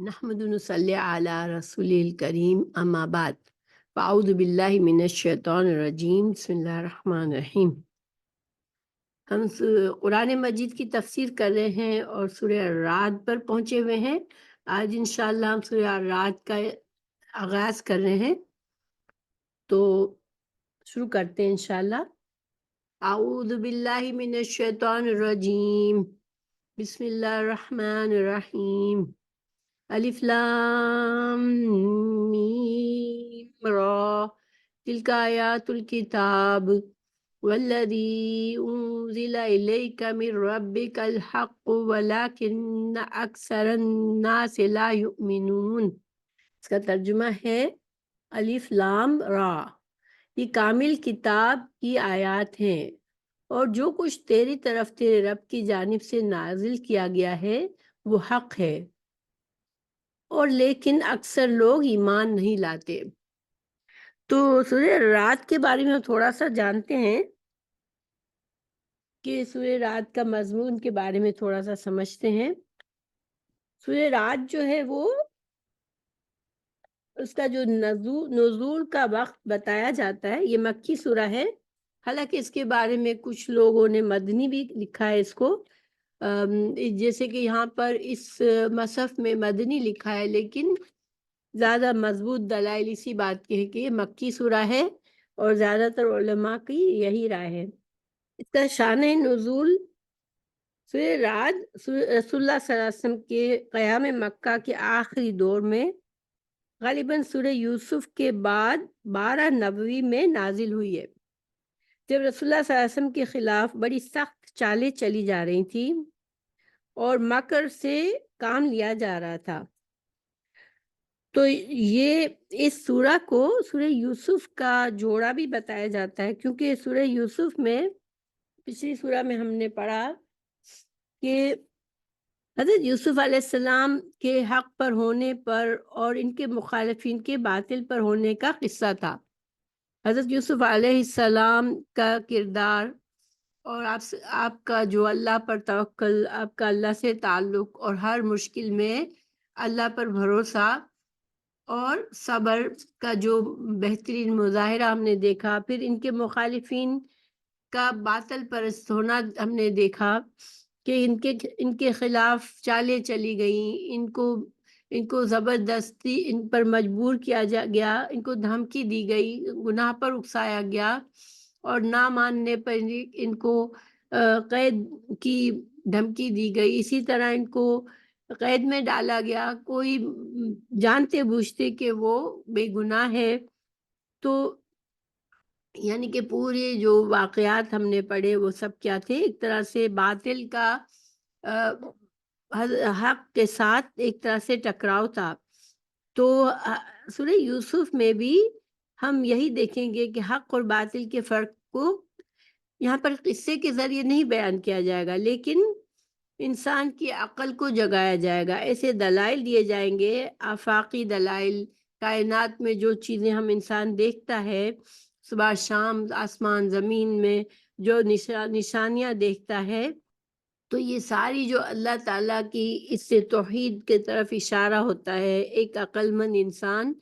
نحمد نصلی علی رسول الکریم اما بعد فاعوذ باللہ من الشیطان الرجیم بسم اللہ الرحمن الرحیم۔ ہم قرآن مجید کی تفسیر کر رہے ہیں اور سورہ الرعد پر پہنچے ہوئے ہیں۔ آج انشاءاللہ ہم سورہ الرعد کا آغاز کر رہے ہیں، تو شروع کرتے ہیں انشاءاللہ۔ اعوذ باللہ من الشیطان الرجیم بسم اللہ الرحمن الرحیم۔ الف لام میم را تلک آیات الکتاب والذی انزل الیک من ربک الحق ولکن اکثر الناس لا یؤمنون۔ اس کا ترجمہ ہے الف لام را، یہ کامل کتاب کی آیات ہیں اور جو کچھ تیری طرف تیرے رب کی جانب سے نازل کیا گیا ہے وہ حق ہے، اور لیکن اکثر لوگ ایمان نہیں لاتے۔ تو سورہ رات کے بارے میں تھوڑا سا جانتے ہیں کہ سورہ رات کا مضمون کے بارے میں تھوڑا سا سمجھتے ہیں۔ سورہ رات جو ہے وہ اس کا جو نزول کا وقت بتایا جاتا ہے، یہ مکی سورہ ہے، حالانکہ اس کے بارے میں کچھ لوگوں نے مدنی بھی لکھا ہے اس کو، جیسے کہ یہاں پر اس مصحف میں مدنی لکھا ہے، لیکن زیادہ مضبوط دلائل اسی بات کے ہے کہ یہ مکی سورہ ہے اور زیادہ تر علماء کی یہی رائے ہے۔ اس کا شان نزول سورہ رعد رسول اللہ صلی اللہ علیہ وسلم کے قیام مکہ کے آخری دور میں غالباً سورہ یوسف کے بعد 12 نبوی میں نازل ہوئی ہے، جب رسول اللہ صلی اللہ علیہ وسلم کے خلاف بڑی سخت چالیں چلی جا رہی تھیں اور مکر سے کام لیا جا رہا تھا۔ تو یہ اس سورہ کو سورہ یوسف کا جوڑا بھی بتایا جاتا ہے، کیونکہ سورہ یوسف میں پچھلی سورہ میں ہم نے پڑھا کہ حضرت یوسف علیہ السلام کے حق پر ہونے پر اور ان کے مخالفین کے باطل پر ہونے کا قصہ تھا۔ حضرت یوسف علیہ السلام کا کردار اور آپ کا جو اللہ پر توکل، آپ کا اللہ سے تعلق اور ہر مشکل میں اللہ پر بھروسہ اور صبر کا جو بہترین مظاہرہ ہم نے دیکھا، پھر ان کے مخالفین کا باطل پرست ہونا ہم نے دیکھا کہ ان کے خلاف چالیں چلی گئیں، ان کو زبردستی ان پر مجبور کیا گیا، ان کو دھمکی دی گئی، گناہ پر اکسایا گیا، اور نہ ماننے پر ان کو قید کی دھمکی دی گئی، اسی طرح ان کو قید میں ڈالا گیا، کوئی جانتے بوجھتے کہ وہ بے گناہ ہے۔ تو یعنی کہ پورے جو واقعات ہم نے پڑھے وہ سب کیا تھے؟ ایک طرح سے باطل کا حق کے ساتھ ایک طرح سے ٹکراؤ تھا۔ تو سورہ یوسف میں بھی ہم یہی دیکھیں گے کہ حق اور باطل کے فرق کو یہاں پر قصے کے ذریعے نہیں بیان کیا جائے گا، لیکن انسان کی عقل کو جگایا جائے گا، ایسے دلائل دیے جائیں گے، آفاقی دلائل، کائنات میں جو چیزیں ہم انسان دیکھتا ہے، صبح شام آسمان زمین میں جو نشانیاں دیکھتا ہے، تو یہ ساری جو اللہ تعالیٰ کی اس سے توحید کے طرف اشارہ ہوتا ہے۔ ایک عقل مند انسان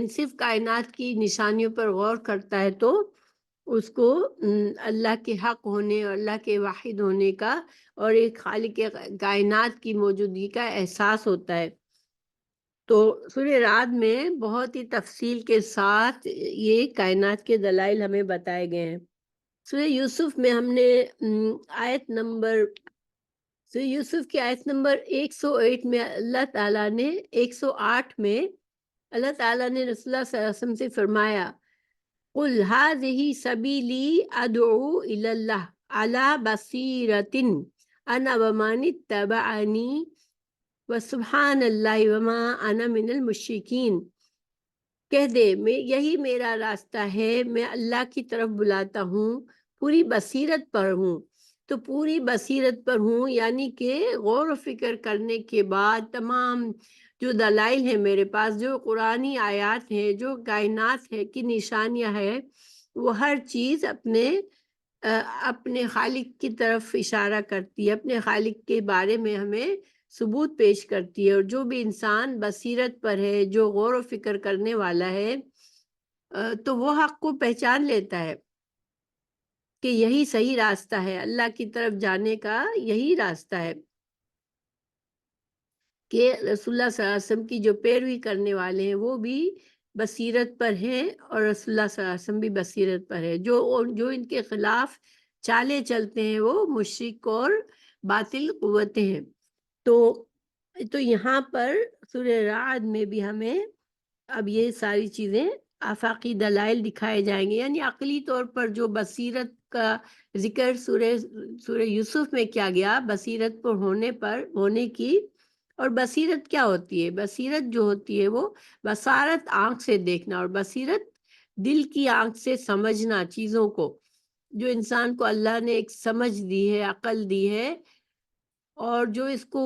صرف کائنات کی نشانیوں پر غور کرتا ہے تو اس کو اللہ کے حق ہونے اور اللہ کے واحد ہونے کا اور ایک خالق کائنات کی موجودگی کا احساس ہوتا ہے۔ تو سورہ رعد میں بہت ہی تفصیل کے ساتھ یہ کائنات کے دلائل ہمیں بتائے گئے ہیں۔ سورہ یوسف میں ہم نے سورہ یوسف کی آیت نمبر 108 میں اللہ تعالیٰ نے 108 میں اللہ تعالیٰ نے رسول اللہ صلی اللہ علیہ وسلم سے فرمایا، قُلْ هَذِهِ سَبِيلِي أَدْعُو إِلَى اللَّهِ عَلَى بَصِيرَةٍ أَنَا وَمَنِ اتَّبَعَنِي وَسُبْحَانَ اللَّهِ وَمَا أَنَا مِنَ الْمُشْرِكِينَ۔ کہہ دے یہی میرا راستہ ہے، میں اللہ کی طرف بلاتا ہوں، پوری بصیرت پر ہوں۔ تو پوری بصیرت پر ہوں یعنی کہ غور و فکر کرنے کے بعد تمام جو دلائل ہیں میرے پاس، جو قرآنی آیات ہیں، جو کائنات ہے کی نشانیاں ہیں، وہ ہر چیز اپنے خالق کی طرف اشارہ کرتی ہے، اپنے خالق کے بارے میں ہمیں ثبوت پیش کرتی ہے، اور جو بھی انسان بصیرت پر ہے، جو غور و فکر کرنے والا ہے تو وہ حق کو پہچان لیتا ہے کہ یہی صحیح راستہ ہے، اللہ کی طرف جانے کا یہی راستہ ہے، کہ رسول اللہ صلی اللہ علیہ وسلم کی جو پیروی کرنے والے ہیں وہ بھی بصیرت پر ہیں، اور رسول اللہ صلی اللہ علیہ وسلم بھی بصیرت پر ہے۔ جو ان کے خلاف چالے چلتے ہیں وہ مشرک اور باطل قوتیں ہیں۔ تو یہاں پر سورہ رعد میں بھی ہمیں اب یہ ساری چیزیں آفاقی دلائل دکھائے جائیں گے، یعنی عقلی طور پر جو بصیرت کا ذکر سورہ یوسف میں کیا گیا، بصیرت پر ہونے کی۔ اور بصیرت کیا ہوتی ہے؟ بصیرت جو ہوتی ہے وہ بصارت آنکھ سے دیکھنا، اور بصیرت دل کی آنکھ سے سمجھنا چیزوں کو، جو انسان کو اللہ نے ایک سمجھ دی ہے، عقل دی ہے، اور جو اس کو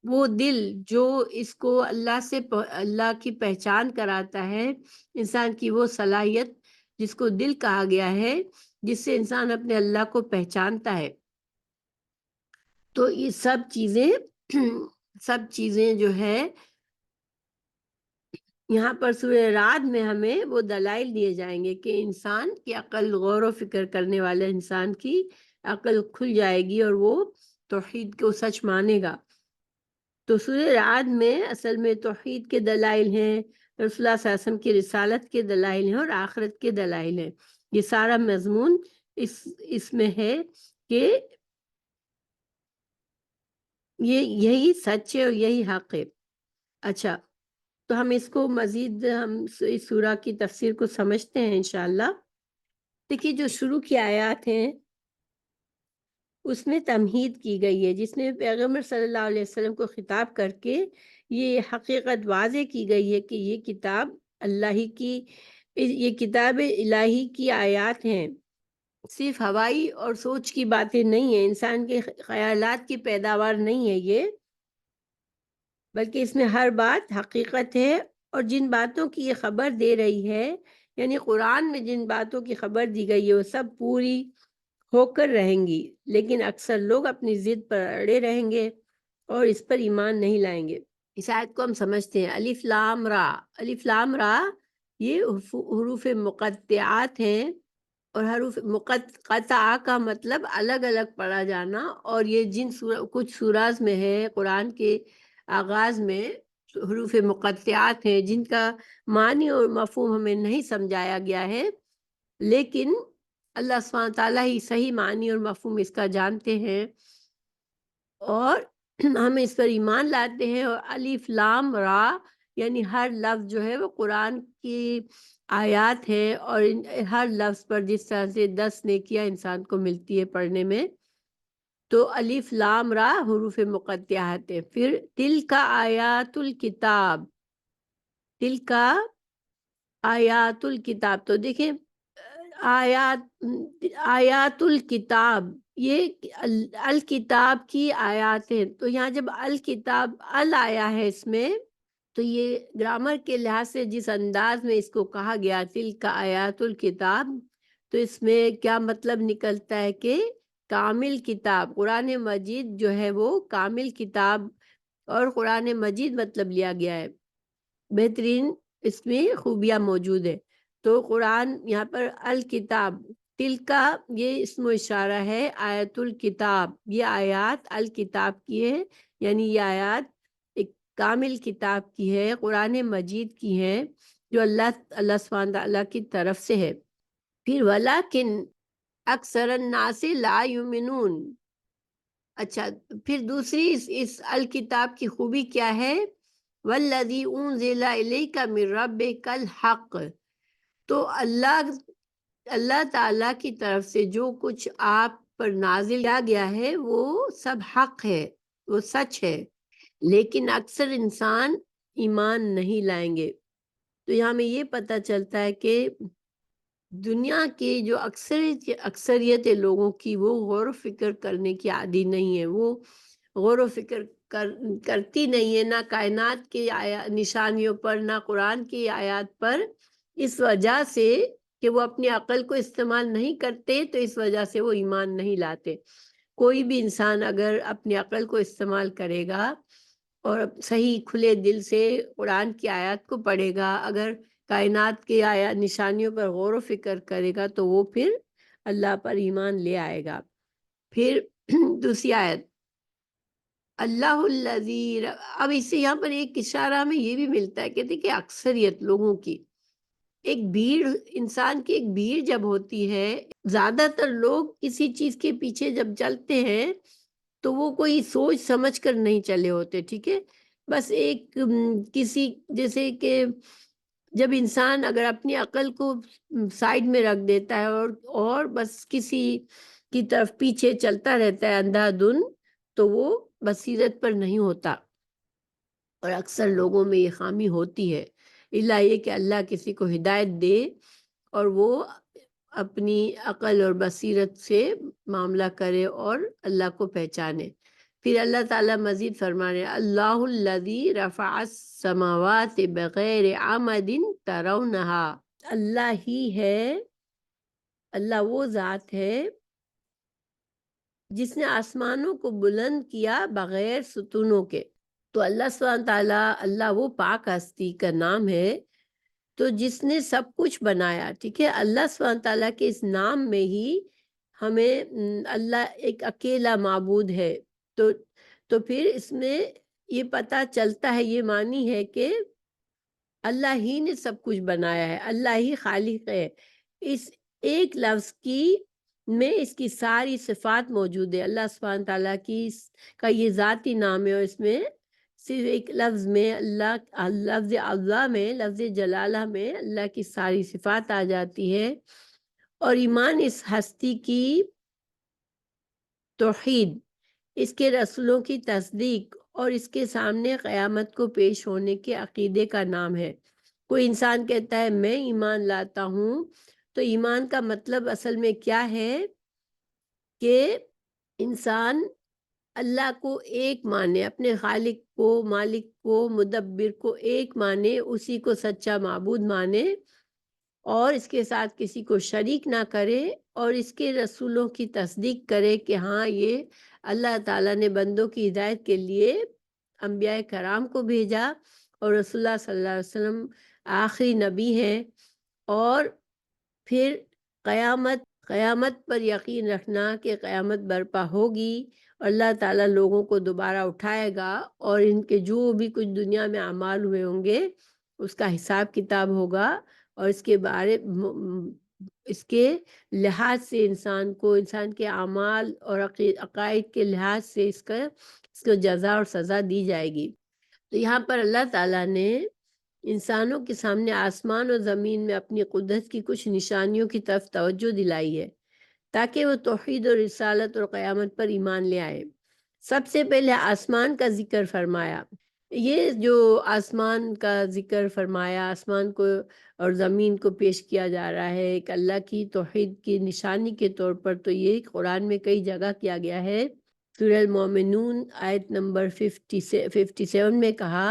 وہ دل جو اس کو اللہ کی پہچان کراتا ہے، انسان کی وہ صلاحیت جس کو دل کہا گیا ہے، جس سے انسان اپنے اللہ کو پہچانتا ہے۔ تو یہ سب چیزیں جو ہے یہاں پر سورہ رعد میں ہمیں وہ دلائل دیے جائیں گے کہ انسان کی عقل، غور و فکر کرنے والے انسان کی عقل کھل جائے گی اور وہ توحید کو سچ مانے گا۔ تو سورہ رعد میں اصل میں توحید کے دلائل ہیں، رسول اللہ صلی اللہ علیہ وسلم کی رسالت کے دلائل ہیں، اور آخرت کے دلائل ہیں۔ یہ سارا مضمون اس میں ہے کہ یہی سچ ہے اور یہی حق ہے۔ اچھا، تو ہم اس کو مزید اس سورہ کی تفسیر کو سمجھتے ہیں انشاءاللہ۔ دیکھیے، جو شروع کی آیات ہیں اس میں تمہید کی گئی ہے، جس میں پیغمبر صلی اللہ علیہ وسلم کو خطاب کر کے یہ حقیقت واضح کی گئی ہے کہ یہ کتاب الہی کی آیات ہیں، صرف ہوائی اور سوچ کی باتیں نہیں ہیں، انسان کے خیالات کی پیداوار نہیں ہے یہ، بلکہ اس میں ہر بات حقیقت ہے، اور جن باتوں کی یہ خبر دے رہی ہے، یعنی قرآن میں جن باتوں کی خبر دی گئی ہے وہ سب پوری ہو کر رہیں گی، لیکن اکثر لوگ اپنی ضد پر اڑے رہیں گے اور اس پر ایمان نہیں لائیں گے۔ اس آیت کو ہم سمجھتے ہیں، الف لام را۔ الف لام را یہ حروف مقطعات ہیں، اور حروف مقطعہ کا مطلب الگ الگ پڑھا جانا، اور یہ کچھ سوراز میں ہے، قرآن کے آغاز میں حروف مقطعات ہیں جن کا معنی اور مفہوم ہمیں نہیں سمجھایا گیا ہے، لیکن اللہ سبحانہ تعالیٰ ہی صحیح معنی اور مفہوم اس کا جانتے ہیں، اور ہم اس پر ایمان لاتے ہیں۔ اور الف لام را یعنی ہر لفظ جو ہے وہ قرآن کی آیات ہے، اور ہر لفظ پر جس طرح سے 10 نیکیاں انسان کو ملتی ہے پڑھنے میں، تو الف لام را حروف مقطعات ہے۔ پھر تل کا آیات الکتاب، تل کا آیات الکتاب، تو دیکھیں آیات الکتاب یہ الکتاب کی آیات ہیں، تو یہاں جب الکتاب آیا ہے اس میں، تو یہ گرامر کے لحاظ سے جس انداز میں اس کو کہا گیا تل کا آیات الکتاب، تو اس میں کیا مطلب نکلتا ہے کہ کامل کتاب، قرآن مجید جو ہے وہ کامل کتاب، اور قرآن مجید مطلب لیا گیا ہے، بہترین اس میں خوبیاں موجود ہے۔ تو قرآن یہاں پر الکتاب، تل کا یہ اسم و اشارہ ہے، آیت الکتاب یہ آیات الکتاب کی ہے، یعنی یہ آیات ایک کامل کتاب کی ہے، قرآن مجید کی ہے، جو اللہ سبحانہ تعالیٰ کی طرف سے ہے۔ پھر ولیکن اکثر الناس لا یؤمنون۔ اچھا، پھر دوسری اس الکتاب کی خوبی کیا ہے؟ والذی انزل الیک من ربک الحق، تو اللہ تعالیٰ کی طرف سے جو کچھ آپ پر نازل کیا گیا ہے وہ سب حق ہے، وہ سچ ہے، لیکن اکثر انسان ایمان نہیں لائیں گے۔ تو یہاں میں یہ پتہ چلتا ہے کہ دنیا کے جو اکثریت لوگوں کی وہ غور و فکر کرنے کی عادی نہیں ہے، وہ غور و فکر کرتی نہیں ہے، نہ کائنات کی نشانیوں پر، نہ قرآن کی آیات پر، اس وجہ سے کہ وہ اپنی عقل کو استعمال نہیں کرتے، تو اس وجہ سے وہ ایمان نہیں لاتے۔ کوئی بھی انسان اگر اپنی عقل کو استعمال کرے گا اور صحیح کھلے دل سے قرآن کی آیات کو پڑھے گا، اگر کائنات کی نشانیوں پر غور و فکر کرے گا تو وہ پھر اللہ پر ایمان لے آئے گا۔ پھر دوسری آیت، اللہ الذی، اب اس سے یہاں پر ایک اشارہ ہمیں یہ بھی ملتا ہے کہ دیکھیں اکثریت لوگوں کی ایک بھیڑ، انسان کی ایک بھیڑ جب ہوتی ہے، زیادہ تر لوگ کسی چیز کے پیچھے جب چلتے ہیں تو وہ کوئی سوچ سمجھ کر نہیں چلے ہوتے، ٹھیک ہے، بس ایک کسی جیسے کہ جب انسان اگر اپنی عقل کو سائیڈ میں رکھ دیتا ہے اور بس کسی کی طرف پیچھے چلتا رہتا ہے اندھا دھند، تو وہ بصیرت پر نہیں ہوتا، اور اکثر لوگوں میں یہ خامی ہوتی ہے، الا یہ کہ اللہ کسی کو ہدایت دے اور وہ اپنی عقل اور بصیرت سے معاملہ کرے اور اللہ کو پہچانے۔ پھر اللہ تعالیٰ مزید فرما رہے ہیں، اللہ الذی رفع السماوات بغیر عمد ترونہا، اللہ ہی ہے، اللہ وہ ذات ہے جس نے آسمانوں کو بلند کیا بغیر ستونوں کے۔ تو اللہ سبحانہ تعالیٰ، اللہ وہ پاک ہستی کا نام ہے تو جس نے سب کچھ بنایا، ٹھیک ہے، اللہ سبحانہ تعالیٰ کے اس نام میں ہی ہمیں اللہ ایک اکیلا معبود ہے، تو پھر اس میں یہ پتہ چلتا ہے، یہ معنی ہے کہ اللہ ہی نے سب کچھ بنایا ہے، اللہ ہی خالق ہے، اس ایک لفظ میں اس کی ساری صفات موجود ہے، اللہ سبحانہ تعالیٰ کا یہ ذاتی نام ہے، اور اس میں صرف ایک لفظ میں لفظ اللہ میں، لفظ جلالہ میں اللہ کی ساری صفات آ جاتی ہے، اور ایمان اس ہستی کی توحید، اس کے رسولوں کی تصدیق اور اس کے سامنے قیامت کو پیش ہونے کے عقیدے کا نام ہے۔ کوئی انسان کہتا ہے میں ایمان لاتا ہوں، تو ایمان کا مطلب اصل میں کیا ہے کہ انسان اللہ کو ایک مانے، اپنے خالق کو، مالک کو، مدبر کو ایک مانے، اسی کو سچا معبود مانے اور اس کے ساتھ کسی کو شریک نہ کرے، اور اس کے رسولوں کی تصدیق کرے کہ ہاں یہ اللہ تعالیٰ نے بندوں کی ہدایت کے لیے انبیاء کرام کو بھیجا اور رسول اللہ صلی اللہ علیہ وسلم آخری نبی ہیں، اور پھر قیامت پر یقین رکھنا کہ قیامت برپا ہوگی اور اللہ تعالیٰ لوگوں کو دوبارہ اٹھائے گا اور ان کے جو بھی کچھ دنیا میں اعمال ہوئے ہوں گے اس کا حساب کتاب ہوگا، اور اس کے لحاظ سے انسان کے اعمال اور عقائد کے لحاظ سے اس کو جزا اور سزا دی جائے گی۔ تو یہاں پر اللہ تعالیٰ نے انسانوں کے سامنے آسمان اور زمین میں اپنی قدرت کی کچھ نشانیوں کی طرف توجہ دلائی ہے تاکہ وہ توحید اور رسالت اور قیامت پر ایمان لے آئے۔ سب سے پہلے آسمان کا ذکر فرمایا، یہ جو آسمان کا ذکر فرمایا، آسمان کو اور زمین کو پیش کیا جا رہا ہے ایک اللہ کی توحید کی نشانی کے طور پر، تو یہ قرآن میں کئی جگہ کیا گیا ہے۔ سورہ المومنون آیت نمبر 57 میں کہا،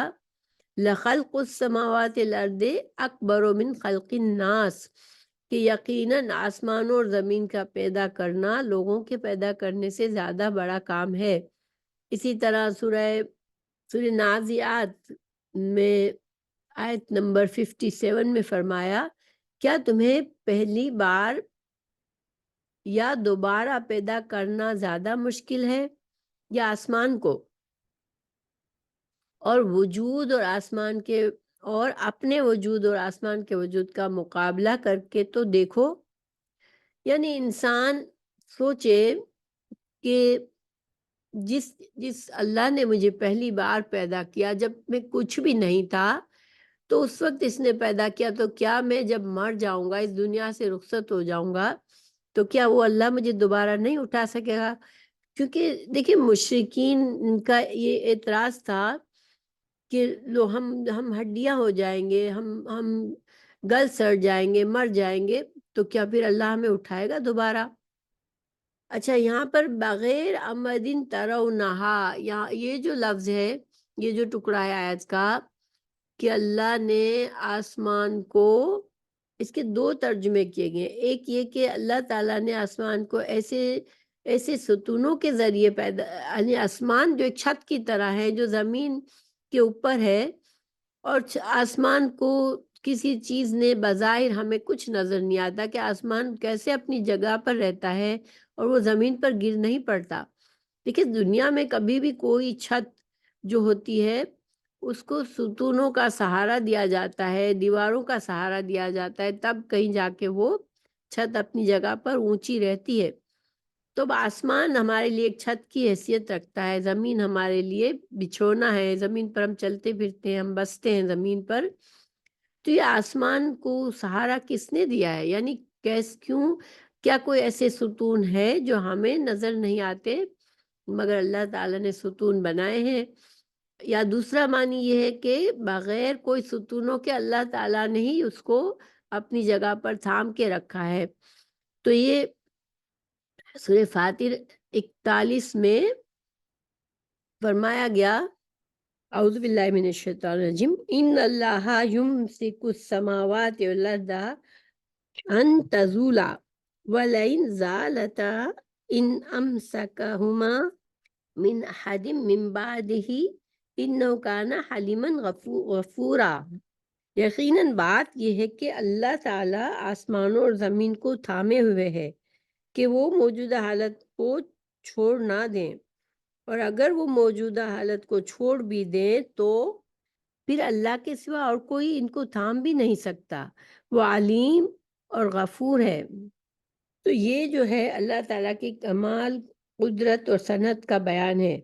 لَخَلْقُ السَّمَاوَاتِ الْأَرْضِ أَكْبَرُ مِنْ خَلْقِ النَّاسِ، کہ یقیناً آسمانوں اور زمین کا پیدا کرنا لوگوں کے پیدا کرنے سے زیادہ بڑا کام ہے۔ اسی طرح سورہ نازعات میں آیت نمبر 57 میں فرمایا، کیا تمہیں پہلی بار یا دوبارہ پیدا کرنا زیادہ مشکل ہے یا آسمان کو، اور وجود اور آسمان کے اور اپنے وجود اور آسمان کے وجود کا مقابلہ کر کے تو دیکھو۔ یعنی انسان سوچے کہ جس اللہ نے مجھے پہلی بار پیدا کیا جب میں کچھ بھی نہیں تھا، تو اس وقت اس نے پیدا کیا، تو کیا میں جب مر جاؤں گا، اس دنیا سے رخصت ہو جاؤں گا، تو کیا وہ اللہ مجھے دوبارہ نہیں اٹھا سکے گا؟ کیونکہ دیکھیں مشرکین کا یہ اعتراض تھا کہ ہم ہڈیاں ہو جائیں گے، ہم گل سڑ جائیں گے، مر جائیں گے، تو کیا پھر اللہ ہمیں اٹھائے گا دوبارہ؟ اچھا، یہاں پر بغیر عمدن ترونہا، یہ جو لفظ ہے، یہ جو ٹکڑا ہے آیت کا، کہ اللہ نے آسمان کو، اس کے دو ترجمے کیے گئے، ایک یہ کہ اللہ تعالیٰ نے آسمان کو ایسے ایسے ستونوں کے ذریعے پیدا، یعنی آسمان جو ایک چھت کی طرح ہے جو زمین کے اوپر ہے، اور آسمان کو کسی چیز نے بظاہر ہمیں کچھ نظر نہیں آتا کہ آسمان کیسے اپنی جگہ پر رہتا ہے اور وہ زمین پر گر نہیں پڑتا۔ دیکھیں دنیا میں کبھی بھی کوئی چھت جو ہوتی ہے اس کو ستونوں کا سہارا دیا جاتا ہے، دیواروں کا سہارا دیا جاتا ہے، تب کہیں جا کے وہ چھت اپنی جگہ پر اونچی رہتی ہے۔ تو آسمان ہمارے لیے ایک چھت کی حیثیت رکھتا ہے، زمین ہمارے لیے بچھونا ہے، زمین پر ہم چلتے پھرتے ہیں، ہم بستے ہیں زمین پر۔ تو یہ آسمان کو سہارا کس نے دیا ہے؟ یعنی کیوں، کیا کوئی ایسے ستون ہے جو ہمیں نظر نہیں آتے مگر اللہ تعالیٰ نے ستون بنائے ہیں؟ یا دوسرا معنی یہ ہے کہ بغیر کوئی ستونوں کے اللہ تعالیٰ نے ہی اس کو اپنی جگہ پر تھام کے رکھا ہے۔ تو یہ سورہ فاطر 41 میں فرمایا گیا، اعوذ باللہ من الشیطان الرجیم، ان اللہ یمسک السماوات والارض ان تزولا ولئن زالتا ان امسکہما من احد من بعدہ انہ کان حلیما غفورا۔ یقیناً بات یہ ہے کہ اللہ تعالیٰ آسمانوں اور زمین کو تھامے ہوئے ہے کہ وہ موجودہ حالت کو چھوڑ نہ دیں، اور اگر وہ موجودہ حالت کو چھوڑ بھی دیں تو پھر اللہ کے سوا اور کوئی ان کو تھام بھی نہیں سکتا، وہ علیم اور غفور ہے۔ تو یہ جو ہے اللہ تعالیٰ کی کمال قدرت اور صنعت کا بیان ہے۔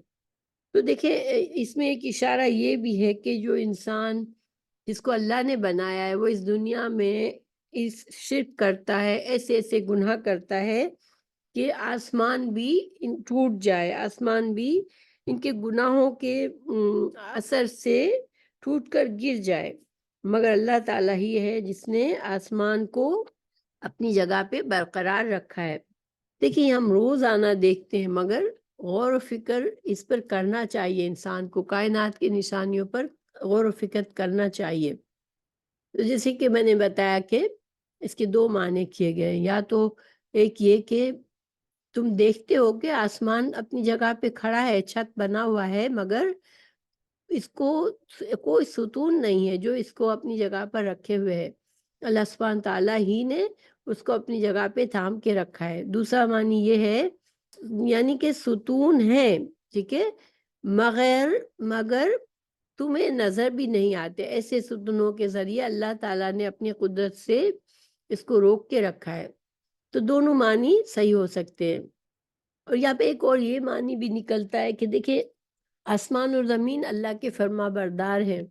تو دیکھیں اس میں ایک اشارہ یہ بھی ہے کہ جو انسان جس کو اللہ نے بنایا ہے وہ اس دنیا میں اس شرک کرتا ہے، ایسے ایسے گناہ کرتا ہے کہ آسمان بھی ٹوٹ جائے، آسمان بھی ان کے گناہوں کے اثر سے ٹوٹ کر گر جائے، مگر اللہ تعالیٰ ہی ہے جس نے آسمان کو اپنی جگہ پہ برقرار رکھا ہے۔ دیکھیں ہم روزانہ دیکھتے ہیں مگر غور و فکر اس پر کرنا چاہیے، انسان کو کائنات کی نشانیوں پر غور و فکر کرنا چاہیے۔ تو جیسے کہ میں نے بتایا کہ اس کے دو معنی کیے گئے، یا تو ایک یہ کہ تم دیکھتے ہو کہ آسمان اپنی جگہ پہ کھڑا ہے، چھت بنا ہوا ہے، مگر اس کو کوئی ستون نہیں ہے جو اس کو اپنی جگہ پر رکھے ہوئے ہے، اللہ سبحانہ تعالیٰ ہی نے اس کو اپنی جگہ پہ تھام کے رکھا ہے۔ دوسرا معنی یہ ہے یعنی کہ ستون ہے، ٹھیک ہے، مگر تمہیں نظر بھی نہیں آتے، ایسے ستونوں کے ذریعے اللہ تعالیٰ نے اپنی قدرت سے اس کو روک کے رکھا ہے۔ تو دونوں معنی صحیح ہو سکتے ہیں۔ اور یہاں پہ ایک اور یہ معنی بھی نکلتا ہے کہ دیکھیں آسمان اور زمین اللہ کے فرما بردار ہیں،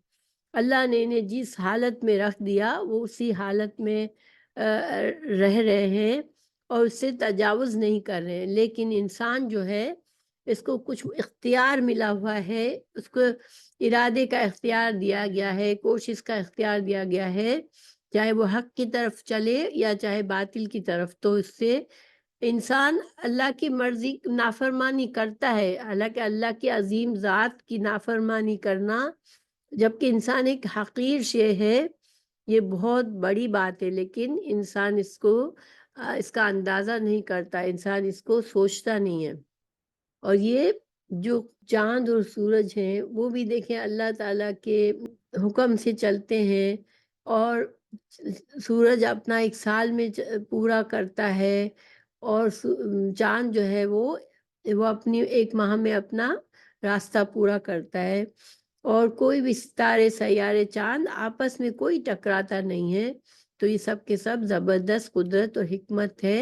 اللہ نے انہیں جس حالت میں رکھ دیا وہ اسی حالت میں رہ رہے ہیں اور اس سے تجاوز نہیں کر رہے ہیں، لیکن انسان جو ہے اس کو کچھ اختیار ملا ہوا ہے، اس کو ارادے کا اختیار دیا گیا ہے، کوشش کا اختیار دیا گیا ہے، چاہے وہ حق کی طرف چلے یا چاہے باطل کی طرف۔ تو اس سے انسان اللہ کی مرضی نافرمانی کرتا ہے، حالانکہ اللہ کی عظیم ذات کی نافرمانی کرنا جبکہ انسان ایک حقیر شے ہے، یہ بہت بڑی بات ہے، لیکن انسان اس کا اندازہ نہیں کرتا، انسان اس کو سوچتا نہیں ہے۔ اور یہ جو چاند اور سورج ہیں وہ بھی دیکھیں اللہ تعالیٰ کے حکم سے چلتے ہیں، اور سورج اپنا ایک سال میں پورا کرتا ہے، اور چاند جو ہے وہ اپنی ایک ماہ میں اپنا راستہ پورا کرتا ہے، اور کوئی بھی ستارے سیارے چاند آپس میں کوئی ٹکراتا نہیں ہے۔ تو یہ سب کے سب زبردست قدرت اور حکمت ہے،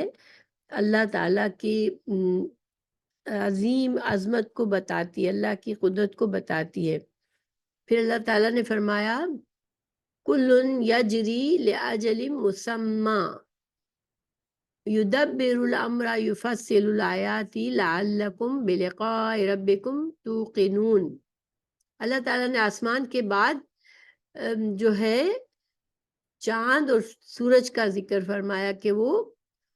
اللہ تعالیٰ کی عظیم عظمت کو بتاتی ہے، اللہ کی قدرت کو بتاتی ہے۔ پھر اللہ تعالیٰ نے فرمایا کُلٌ یجری لأجل مسمى یدبر الامر یفصل الآیات لعلکم بلقاء ربکم توقنون۔ اللہ تعالیٰ نے آسمان کے بعد جو ہے چاند اور سورج کا ذکر فرمایا کہ وہ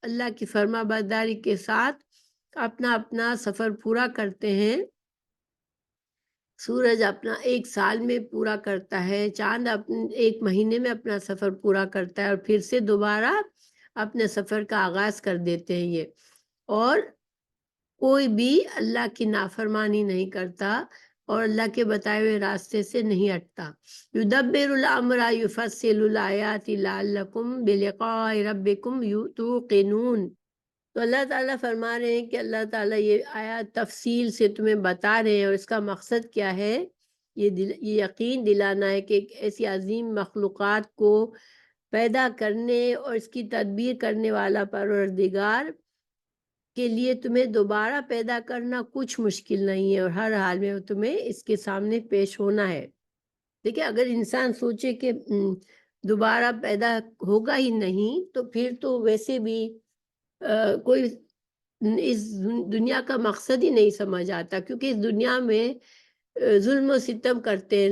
اللہ کی فرما برداری کے ساتھ اپنا اپنا سفر پورا کرتے ہیں۔ سورج اپنا ایک سال میں پورا کرتا ہے، چاند ایک مہینے میں اپنا سفر پورا کرتا ہے، اور پھر سے دوبارہ اپنے سفر کا آغاز کر دیتے ہیں یہ۔ اور کوئی بھی اللہ کی نافرمانی نہیں کرتا اور اللہ کے بتائے ہوئے راستے سے نہیں ہٹتا۔ یدبر الامر یفصل الآیات لعلکم بلقاء ربکم توقنون۔ تو اللہ تعالیٰ فرما رہے ہیں کہ اللہ تعالیٰ یہ آیات تفصیل سے تمہیں بتا رہے ہیں، اور اس کا مقصد کیا ہے؟ یہ یقین دلانا ہے کہ ایک ایسی عظیم مخلوقات کو پیدا کرنے اور اس کی تدبیر کرنے والا پروردگار کے لیے تمہیں دوبارہ پیدا کرنا کچھ مشکل نہیں ہے، اور ہر حال میں تمہیں اس کے سامنے پیش ہونا ہے۔ دیکھیں، اگر انسان سوچے کہ دوبارہ پیدا ہوگا ہی نہیں، تو پھر تو ویسے بھی کوئی اس دنیا کا مقصد ہی نہیں سمجھ آتا، کیونکہ اس دنیا میں ظلم و ستم کرتے ہیں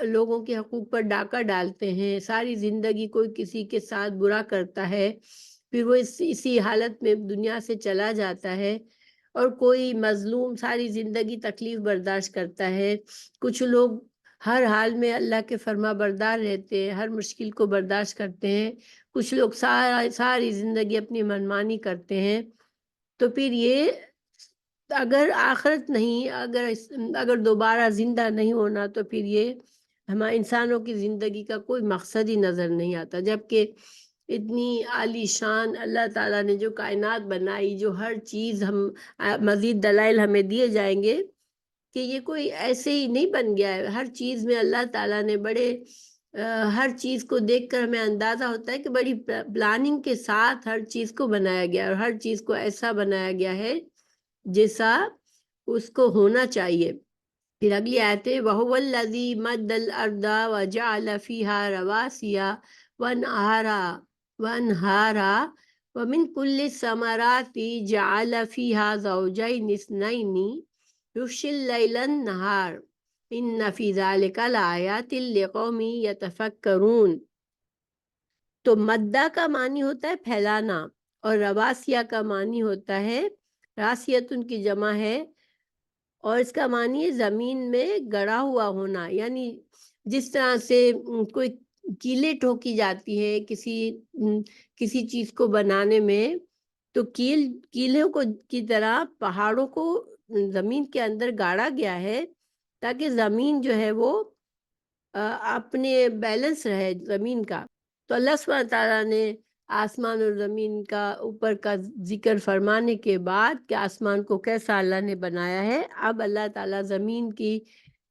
لوگوں کے حقوق پر ڈاکہ ڈالتے ہیں، ساری زندگی کوئی کسی کے ساتھ برا کرتا ہے، پھر وہ اسی حالت میں دنیا سے چلا جاتا ہے، اور کوئی مظلوم ساری زندگی تکلیف برداشت کرتا ہے۔ کچھ لوگ ہر حال میں اللہ کے فرما بردار رہتے ہیں، ہر مشکل کو برداشت کرتے ہیں، کچھ لوگ ساری زندگی اپنی منمانی کرتے ہیں۔ تو پھر یہ اگر آخرت نہیں، اگر دوبارہ زندہ نہیں ہونا، تو پھر یہ ہمارے انسانوں کی زندگی کا کوئی مقصد ہی نظر نہیں آتا۔ جبکہ اتنی عالی شان اللہ تعالیٰ نے جو کائنات بنائی، جو ہر چیز، ہم مزید دلائل ہمیں دیے جائیں گے کہ یہ کوئی ایسے ہی نہیں بن گیا ہے۔ ہر چیز میں اللہ تعالیٰ نے ہر چیز کو دیکھ کر ہمیں اندازہ ہوتا ہے کہ بڑی پلاننگ کے ساتھ ہر چیز کو بنایا گیا ہے، اور ہر چیز کو ایسا بنایا گیا ہے جیسا اس کو ہونا چاہیے۔ پھر اگلی آیت ہے وَهُوَ الَّذِي مَدَّ الْأَرْضَ وَجَعَلَ فِيهَا رَوَاسِيَ وَأَنْهَارًا وَمِنْ كُلِّ الثَّمَرَاتِ جَعَلَ فِيهَا زَوْجَيْنِ اثْنَيْنِ يُغْشِي اللَّيْلَ النَّهَارَ إِنَّ فِي ذَلِكَ لَآيَاتٍ لِقَوْمٍ يَتَفَكَّرُونَ۔ تو مدہ کا معنی ہوتا ہے پھیلانا، اور رواسیہ کا معنی ہوتا ہے، راسیتن کی جمع ہے، اور اس کا معنی ہے زمین میں گڑا ہوا ہونا۔ یعنی جس طرح سے کوئی کیلیں ٹھوکی جاتی ہے کسی چیز کو بنانے میں، تو کیلوں کی طرح پہاڑوں کو زمین کے اندر گاڑا گیا ہے، تاکہ زمین جو ہے وہ اپنے بیلنس رہے زمین کا۔ تو اللہ سبحانہ تعالیٰ نے آسمان اور زمین کا اوپر کا ذکر فرمانے کے بعد کہ آسمان کو کیسا اللہ نے بنایا ہے، اب اللہ تعالیٰ زمین کی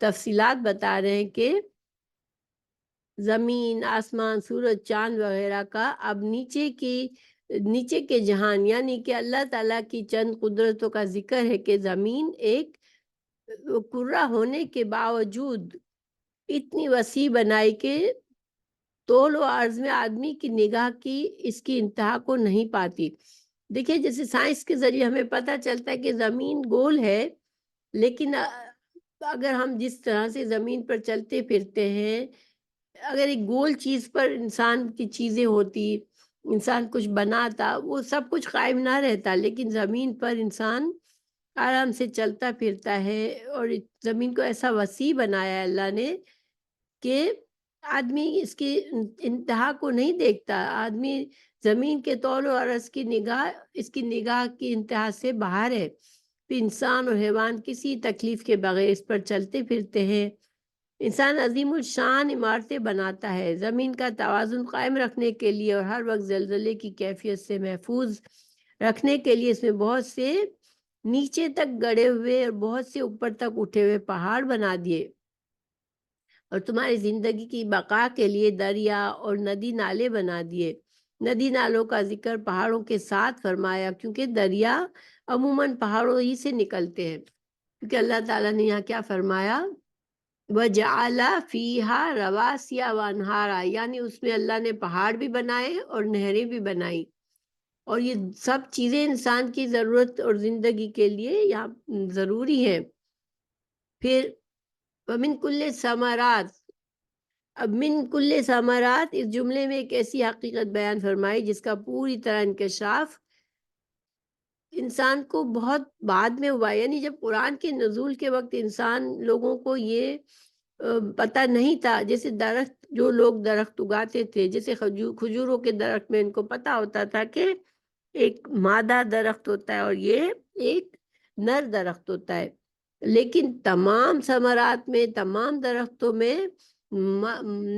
تفصیلات بتا رہے ہیں کہ زمین، آسمان، سورج، چاند وغیرہ کا اب نیچے کے جہان، یعنی کہ اللہ تعالیٰ کی چند قدرتوں کا ذکر ہے کہ زمین ایک کرہ ہونے کے باوجود اتنی وسیع بنائی کہ طول و عرض میں آدمی کی نگاہ کی اس کی انتہا کو نہیں پاتی۔ دیکھیں، جیسے سائنس کے ذریعے ہمیں پتہ چلتا ہے کہ زمین گول ہے، لیکن اگر ہم جس طرح سے زمین پر چلتے پھرتے ہیں، اگر ایک گول چیز پر انسان کی چیزیں ہوتی، انسان کچھ بناتا، وہ سب کچھ قائم نہ رہتا، لیکن زمین پر انسان آرام سے چلتا پھرتا ہے، اور زمین کو ایسا وسیع بنایا ہے اللہ نے کہ آدمی اس کی انتہا کو نہیں دیکھتا۔ آدمی زمین کے طول و عرض کی نگاہ، اس کی نگاہ کی انتہا سے باہر ہے۔ پھر انسان اور حیوان کسی تکلیف کے بغیر اس پر چلتے پھرتے ہیں۔ انسان عظیم الشان عمارتیں بناتا ہے زمین کا توازن قائم رکھنے کے لیے، اور ہر وقت زلزلے کی کیفیت سے محفوظ رکھنے کے لیے اس میں بہت سے نیچے تک گڑے ہوئے اور بہت سے اوپر تک اٹھے ہوئے پہاڑ بنا دیے، اور تمہاری زندگی کی بقا کے لیے دریا اور ندی نالے بنا دیے۔ ندی نالوں کا ذکر پہاڑوں کے ساتھ فرمایا، کیونکہ دریا عموماً پہاڑوں ہی سے نکلتے ہیں، کیونکہ اللہ تعالیٰ نے یہاں کیا فرمایا، وَجَعَلَ فِيهَا رَوَاسِيَ وَأَنْهَارًا، یعنی اس میں اللہ نے پہاڑ بھی بنائے اور نہریں بھی بنائی، اور یہ سب چیزیں انسان کی ضرورت اور زندگی کے لیے یہاں ضروری ہیں۔ پھر وَمِن كُلِّ الثَّمَرَاتِ، اب من کل ثمرات اس جملے میں ایک ایسی حقیقت بیان فرمائی جس کا پوری طرح انکشاف انسان کو بہت بعد میں ہوا، یعنی جب قرآن کے نزول کے وقت انسان لوگوں کو یہ پتہ نہیں تھا، جیسے جو لوگ درخت اگاتے تھے، جیسے کھجوروں کے درخت میں ان کو پتہ ہوتا تھا کہ ایک مادہ درخت ہوتا ہے اور یہ ایک نر درخت ہوتا ہے، لیکن تمام ثمرات میں، تمام درختوں میں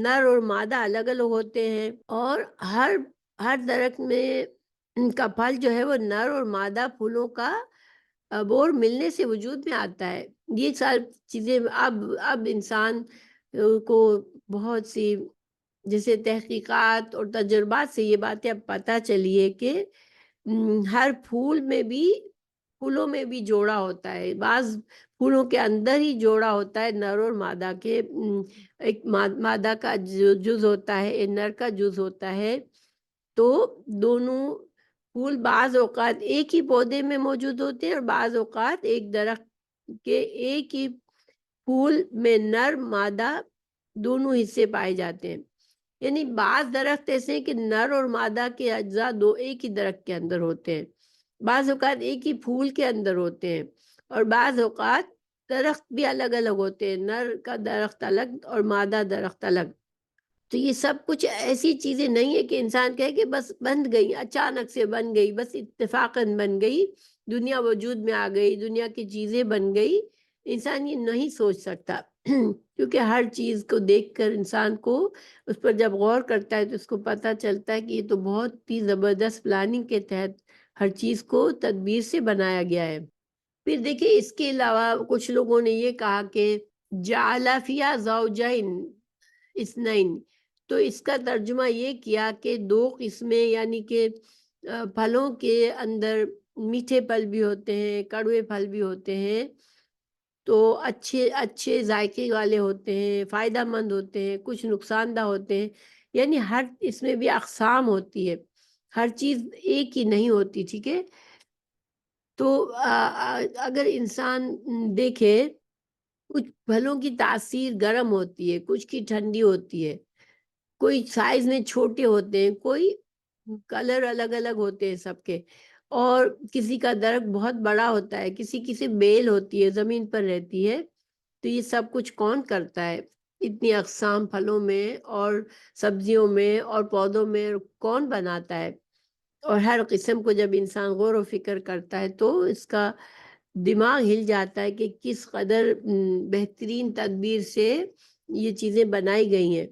نر اور مادہ الگ الگ ہوتے ہیں، اور ہر درخت میں ان کا پھل جو ہے وہ نر اور مادہ پھولوں کا بور ملنے سے وجود میں آتا ہے۔ یہ ساری چیزیں اب انسان کو بہت سی جیسے تحقیقات اور تجربات سے یہ باتیں اب پتہ چلی ہے کہ ہر پھولوں میں بھی جوڑا ہوتا ہے، بعض پھولوں کے اندر ہی جوڑا ہوتا ہے نر اور مادہ کے، ایک مادہ کا جز ہوتا ہے، ایک نر کا جز ہوتا ہے، تو دونوں پھول بعض اوقات ایک ہی پودے میں موجود ہوتے ہیں اور بعض اوقات ایک درخت کے ایک ہی پھول میں نر مادہ دونوں حصے پائے جاتے ہیں۔ یعنی بعض درخت ایسے ہیں کہ نر اور مادہ کے اجزاء ایک ہی درخت کے اندر ہوتے ہیں، بعض اوقات ایک ہی پھول کے اندر ہوتے ہیں، اور بعض اوقات درخت بھی الگ الگ ہوتے ہیں، نر کا درخت الگ اور مادہ درخت الگ۔ تو یہ سب کچھ ایسی چیزیں نہیں ہے کہ انسان کہے کہ بس بن گئی، اچانک سے بن گئی، بس اتفاقاً بن گئی، دنیا وجود میں آ گئی، دنیا کی چیزیں بن گئی۔ انسان یہ نہیں سوچ سکتا کیونکہ ہر چیز کو دیکھ کر انسان کو اس پر جب غور کرتا ہے تو اس کو پتہ چلتا ہے کہ یہ تو بہت ہی زبردست پلاننگ کے تحت ہر چیز کو تدبیر سے بنایا گیا ہے۔ پھر دیکھیں اس کے علاوہ کچھ لوگوں نے یہ کہا کہ جعل فیہا زوجین اثنین، تو اس کا ترجمہ یہ کیا کہ دو قسمیں، یعنی کہ پھلوں کے اندر میٹھے پھل بھی ہوتے ہیں، کڑوے پھل بھی ہوتے ہیں، تو اچھے ذائقے والے ہوتے ہیں، فائدہ مند ہوتے ہیں، کچھ نقصان دہ ہوتے ہیں، یعنی ہر اس میں بھی اقسام ہوتی ہے، ہر چیز ایک ہی نہیں ہوتی، ٹھیک ہے۔ تو اگر انسان دیکھے کچھ پھلوں کی تاثیر گرم ہوتی ہے، کچھ کی ٹھنڈی ہوتی ہے، کوئی سائز میں چھوٹے ہوتے ہیں، کوئی کلر الگ الگ ہوتے ہیں سب کے، اور کسی کا درخت بہت بڑا ہوتا ہے، کسی بیل ہوتی ہے، زمین پر رہتی ہے۔ تو یہ سب کچھ کون کرتا ہے؟ اتنی اقسام پھلوں میں اور سبزیوں میں اور پودوں میں کون بناتا ہے؟ اور ہر قسم کو جب انسان غور و فکر کرتا ہے تو اس کا دماغ ہل جاتا ہے کہ کس قدر بہترین تدبیر سے یہ چیزیں بنائی گئی ہیں۔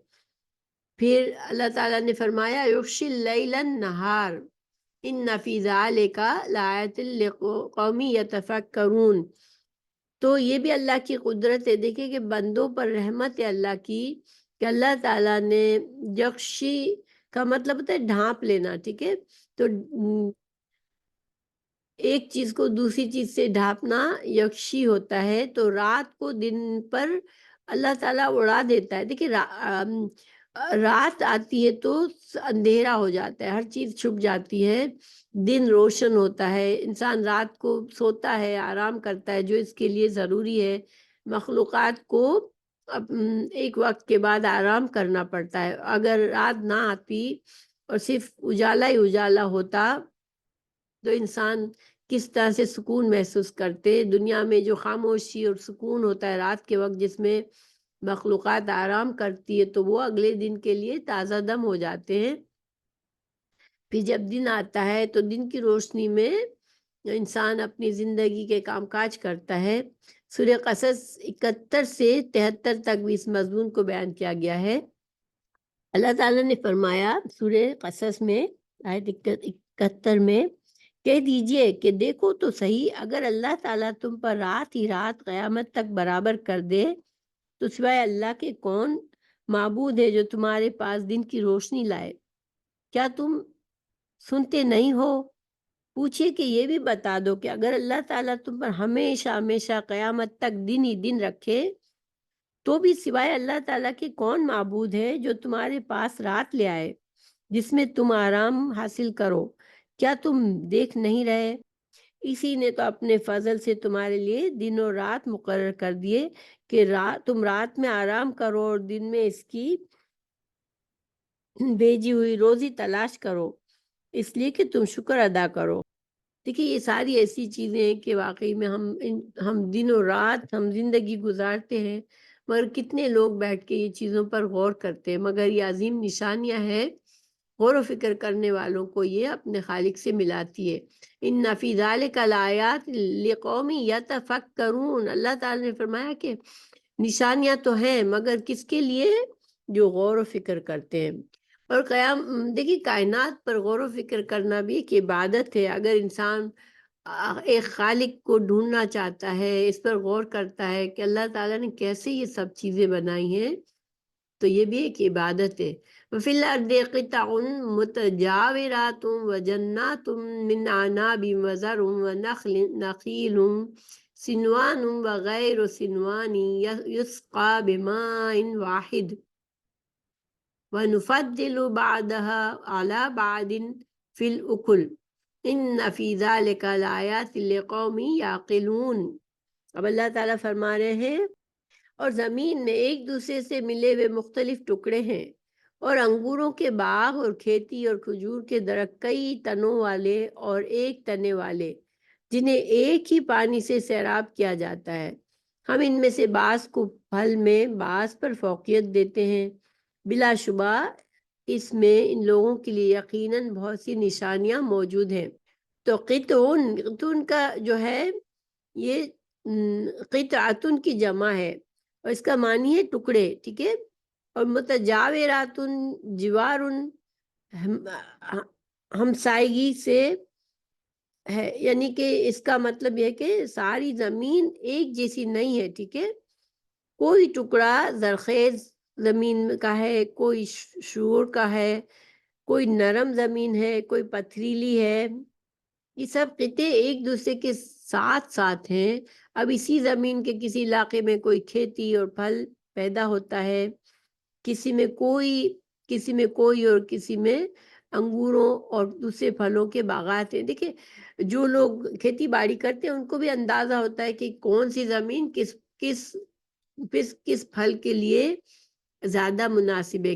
پھر اللہ تعالیٰ نے فرمایا یغشی اللیل النہار ان فی ذالک لآیۃ لقوم یتفکرون، تو یہ بھی اللہ کی قدرت ہے۔ دیکھیں کہ بندوں پر رحمت ہے اللہ کی کہ اللہ تعالیٰ نے یغشی کا مطلب ہوتا ہے ڈھانپ لینا، ٹھیک ہے، تو ایک چیز کو دوسری چیز سے ڈھانپنا یکشی ہوتا ہے، تو رات کو دن پر اللہ تعالیٰ اڑا دیتا ہے۔ دیکھیں رات آتی ہے تو اندھیرا ہو جاتا ہے، ہر چیز چھپ جاتی ہے، دن روشن ہوتا ہے، انسان رات کو سوتا ہے، آرام کرتا ہے جو اس کے لیے ضروری ہے۔ مخلوقات کو ایک وقت کے بعد آرام کرنا پڑتا ہے۔ اگر رات نہ آتی اور صرف اجالا ہی اجالا ہوتا تو انسان کس طرح سے سکون محسوس کرتے۔ دنیا میں جو خاموشی اور سکون ہوتا ہے رات کے وقت جس میں مخلوقات آرام کرتی ہے تو وہ اگلے دن کے لیے تازہ دم ہو جاتے ہیں۔ پھر جب دن آتا ہے تو دن کی روشنی میں انسان اپنی زندگی کے کام کاج کرتا ہے۔ سورہ قصص 71 سے 73 تک بھی اس مضمون کو بیان کیا گیا ہے۔ اللہ تعالیٰ نے فرمایا سورہ قصص میں آیت 71 میں، کہہ دیجئے کہ دیکھو تو صحیح، اگر اللہ تعالیٰ تم پر رات ہی رات قیامت تک برابر کر دے تو سوائے اللہ کے کون معبود ہے جو تمہارے پاس دن کی روشنی لائے؟ کیا تم سنتے نہیں ہو؟ پوچھئے کہ یہ بھی بتا دو کہ اگر اللہ تعالیٰ تم پر ہمیشہ ہمیشہ قیامت تک دن ہی دن رکھے تو بھی سوائے اللہ تعالیٰ کے کون معبود ہے جو تمہارے پاس رات لے آئے جس میں تم آرام حاصل کرو؟ کیا تم دیکھ نہیں رہے؟ اسی نے تو اپنے فضل سے تمہارے لیے دن اور رات مقرر کر دیے کہ تم رات میں آرام کرو اور دن میں اس کی بھیجی ہوئی روزی تلاش کرو، اس لیے کہ تم شکر ادا کرو۔ دیکھیے یہ ساری ایسی چیزیں ہیں کہ واقعی میں ہم دن و رات ہم زندگی گزارتے ہیں، مگر کتنے لوگ بیٹھ کے یہ چیزوں پر غور کرتے ہیں؟ مگر یہ عظیم نشانیاں ہیں غور و فکر کرنے والوں کو یہ اپنے خالق سے ملاتی ہے۔ ان فی ذالک لآیات لقوم یتفکرون، اللہ تعالیٰ نے فرمایا کہ نشانیاں تو ہیں مگر کس کے لیے؟ جو غور و فکر کرتے ہیں۔ اور دیکھیے کائنات پر غور و فکر کرنا بھی ایک عبادت ہے۔ اگر انسان ایک خالق کو ڈھونڈنا چاہتا ہے، اس پر غور کرتا ہے کہ اللہ تعالیٰ نے کیسے یہ سب چیزیں بنائی ہیں، تو یہ بھی ایک عبادت ہے۔ وَفِي الْأَرْضِ قِطَعٌ مُتَجَاوِرَاتٌ وَجَنَّاتٌ مِّنْ أَعْنَابٍ وَزَرْعٌ وَنَخِيلٌ صِنْوَانٌ وَغَيْرُ صِنْوَانٍ يُسْقَىٰ بِمَاءٍ وَاحِدٍ وَنُفَضِّلُ بَعْضَهَا عَلَىٰ بَعْضٍ فِي الْأُكُلِ إِنَّ فِي ذَلِكَ لَآيَاتٍ لِقَوْمٍ يَعْقِلُونَ۔ اب اللہ تعالیٰ فرما رہے ہیں اور زمین میں ایک دوسرے سے ملے ہوئے مختلف ٹکڑے ہیں، اور انگوروں کے باغ اور کھیتی اور کھجور کے درخت کئی تنوں والے اور ایک تنے والے، جنہیں ایک ہی پانی سے سیراب کیا جاتا ہے۔ ہم ان میں سے بعض کو پھل میں بعض پر فوقیت دیتے ہیں۔ بلا شبہ اس میں ان لوگوں کے لیے یقیناً بہت سی نشانیاں موجود ہیں۔ تو قطعن کا جو ہے یہ قطعتن کی جمع ہے اور اس کا معنی ہے ٹکڑے، ٹھیک ہے۔ اور متجاوراتن جوارن ہمسائیگی سے ہے، یعنی کہ اس کا مطلب یہ کہ ساری زمین ایک جیسی نہیں ہے، ٹھیک ہے۔ کوئی ٹکڑا زرخیز زمین کا ہے، کوئی شور کا ہے، کوئی نرم زمین ہے، کوئی پتھریلی ہے۔ یہ سب قطعے ایک دوسرے کے ساتھ ساتھ ہیں۔ اب اسی زمین کے کسی علاقے میں کوئی کھیتی اور پھل پیدا ہوتا ہے، کسی میں کوئی اور کسی میں انگوروں اور دوسرے پھلوں کے باغات ہیں۔ دیکھیں جو لوگ کھیتی باڑی کرتے ہیں ان کو بھی اندازہ ہوتا ہے کہ کون سی زمین کس پھل کے لیے زیادہ مناسب ہے،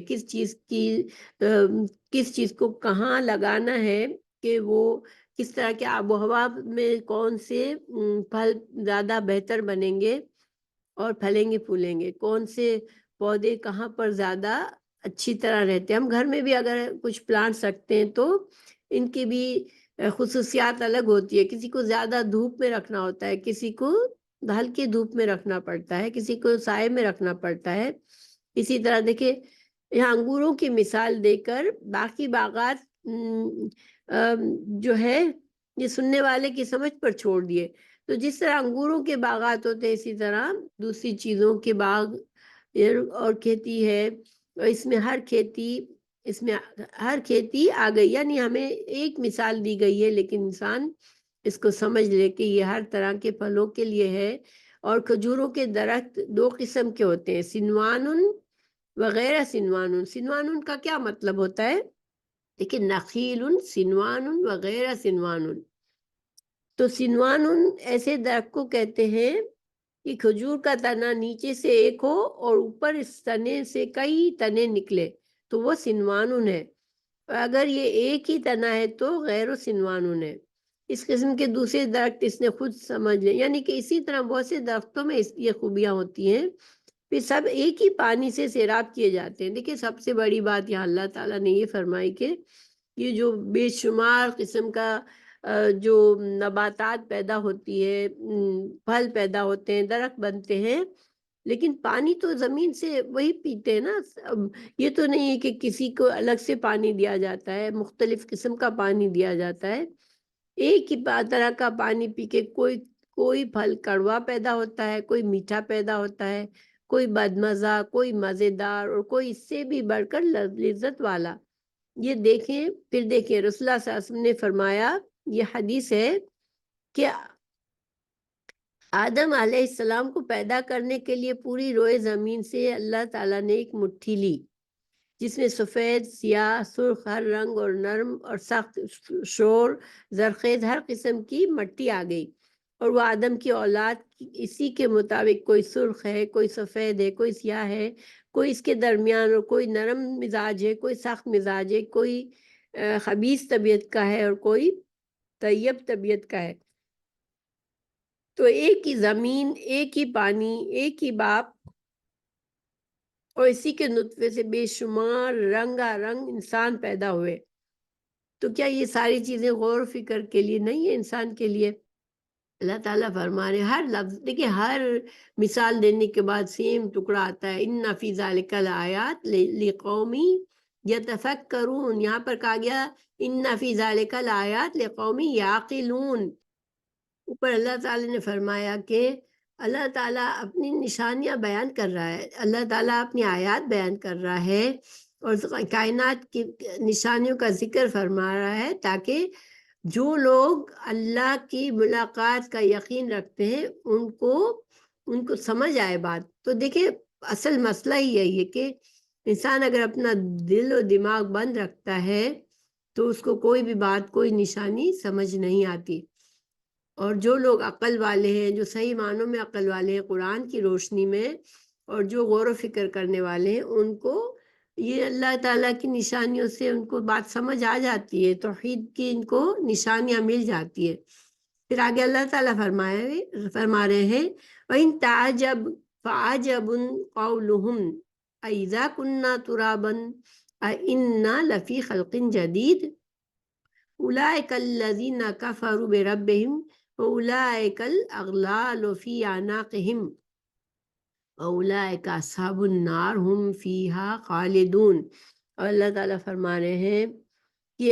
کس چیز کو کہاں لگانا ہے کہ وہ کس طرح کے آب و ہوا میں کون سے پھل زیادہ بہتر بنیں گے اور پھلیں گے پھولیں گے، کون سے پودے کہاں پر زیادہ اچھی طرح رہتے ہیں۔ ہم گھر میں بھی اگر کچھ پلانٹس رکھتے ہیں تو ان کی بھی خصوصیات الگ ہوتی ہے، کسی کو زیادہ دھوپ میں رکھنا ہوتا ہے، کسی کو ہلکی دھوپ میں رکھنا پڑتا ہے، کسی کو سائے میں رکھنا پڑتا ہے۔ اسی طرح دیکھیں یہاں انگوروں کی مثال دے کر باقی باغات جو ہے یہ سننے والے کی سمجھ پر چھوڑ دیے۔ تو جس طرح انگوروں کے باغات ہوتے ہیں اسی طرح دوسری چیزوں کے باغ اور کھیتی ہے، اور اس میں ہر کھیتی آ گئی، یعنی ہمیں ایک مثال دی گئی ہے لیکن انسان اس کو سمجھ لے کہ یہ ہر طرح کے پھلوں کے لیے ہے۔ اور کھجوروں کے درخت دو قسم کے ہوتے ہیں، سنوان وغیرہ سنوان۔ سنوان کا کیا مطلب ہوتا ہے؟ لیکن نخیل سنوان وغیرہ سنوان، تو سنوان ایسے درخت کو کہتے ہیں کہ کھجور کا تنا نیچے سے ایک ہو اور اوپر اس تنے سے کئی تنے نکلے تو وہ سنوان ہے، اور اگر یہ ایک ہی تنا ہے تو غیر سنوان ہے۔ اس قسم کے دوسرے درخت اس نے خود سمجھ لیں، یعنی کہ اسی طرح بہت سے درختوں میں یہ خوبیاں ہوتی ہیں، پھر سب ایک ہی پانی سے سیراب کیے جاتے ہیں۔ دیکھیں سب سے بڑی بات یہاں اللہ تعالیٰ نے یہ فرمائی کہ یہ جو بے شمار قسم کا جو نباتات پیدا ہوتی ہے، پھل پیدا ہوتے ہیں، درخت بنتے ہیں، لیکن پانی تو زمین سے وہی پیتے ہیں نا۔ یہ تو نہیں ہے کہ کسی کو الگ سے پانی دیا جاتا ہے، مختلف قسم کا پانی دیا جاتا ہے۔ ایک ہی طرح کا پانی پی کے کوئی پھل کڑوا پیدا ہوتا ہے، کوئی میٹھا پیدا ہوتا ہے، کوئی بدمزہ، کوئی مزیدار، اور کوئی اس سے بھی بڑھ کر لذت والا۔ یہ دیکھیں پھر دیکھیں رسول اللہ صلی اللہ علیہ وسلم نے فرمایا، یہ حدیث ہے کہ آدم علیہ السلام کو پیدا کرنے کے لیے پوری روئے زمین سے اللہ تعالیٰ نے ایک مٹھی لی جس میں سفید، سیاہ، سرخ، ہر رنگ اور نرم اور سخت شور زرخیز ہر قسم کی مٹی آ گئی، اور وہ آدم کی اولاد اسی کے مطابق کوئی سرخ ہے، کوئی سفید ہے، کوئی سیاہ ہے، کوئی اس کے درمیان، اور کوئی نرم مزاج ہے، کوئی سخت مزاج ہے، کوئی خبیث طبیعت کا ہے اور کوئی طیب طبیعت کا ہے۔ تو ایک ہی زمین، ایک ہی پانی، ایک ہی باپ، اور اسی کے نطفے سے بے شمار رنگا رنگ انسان پیدا ہوئے۔ تو کیا یہ ساری چیزیں غور و فکر کے لیے نہیں ہے انسان کے لیے؟ اللہ تعالیٰ فرما رہے ہر لفظ دیکھیں، ہر مثال دینے کے بعد سیم ٹکڑا آتا ہے، ان فی ذالک الآیات لقوم یتفکرون، یہاں پر کہا گیا ان فی ذالک الآیات لقوم یعقلون۔ اوپر اللہ تعالیٰ نے فرمایا کہ اللہ تعالیٰ اپنی نشانیاں بیان کر رہا ہے، اللہ تعالیٰ اپنی آیات بیان کر رہا ہے اور کائنات کی نشانیوں کا ذکر فرما رہا ہے تاکہ جو لوگ اللہ کی ملاقات کا یقین رکھتے ہیں ان کو سمجھ آئے بات۔ تو دیکھیں اصل مسئلہ ہی یہی ہے کہ انسان اگر اپنا دل و دماغ بند رکھتا ہے تو اس کو کوئی بھی بات، کوئی نشانی سمجھ نہیں آتی۔ اور جو لوگ عقل والے ہیں، جو صحیح معنوں میں عقل والے ہیں قرآن کی روشنی میں، اور جو غور و فکر کرنے والے ہیں، ان کو یہ اللہ تعالیٰ کی نشانیوں سے ان کو بات سمجھ آ جاتی ہے، توحید کی ان کو نشانیاں مل جاتی ہے۔ پھر آگے اللہ تعالیٰ فرما رہے ہیں وَإِن تَعْجَبْ فَعَجَبٌ قَوْلُهُمْ أَإِذَا كُنَّا تُرَابًا أَإِنَّا لَفِي خَلْقٍ جَدِيدٍ أُولَئِكَ الَّذِينَ كَفَرُوا بِرَبِّهِمْ وَأُولَئِكَ الْأَغْلَالُ فِي أَعْنَاقِهِمْ وَأُولَئِكَ أَصْحَابُ النَّارِ هُمْ فِيهَا خَالِدُونَ۔ اور اللہ تعالیٰ فرما رہے ہیں کہ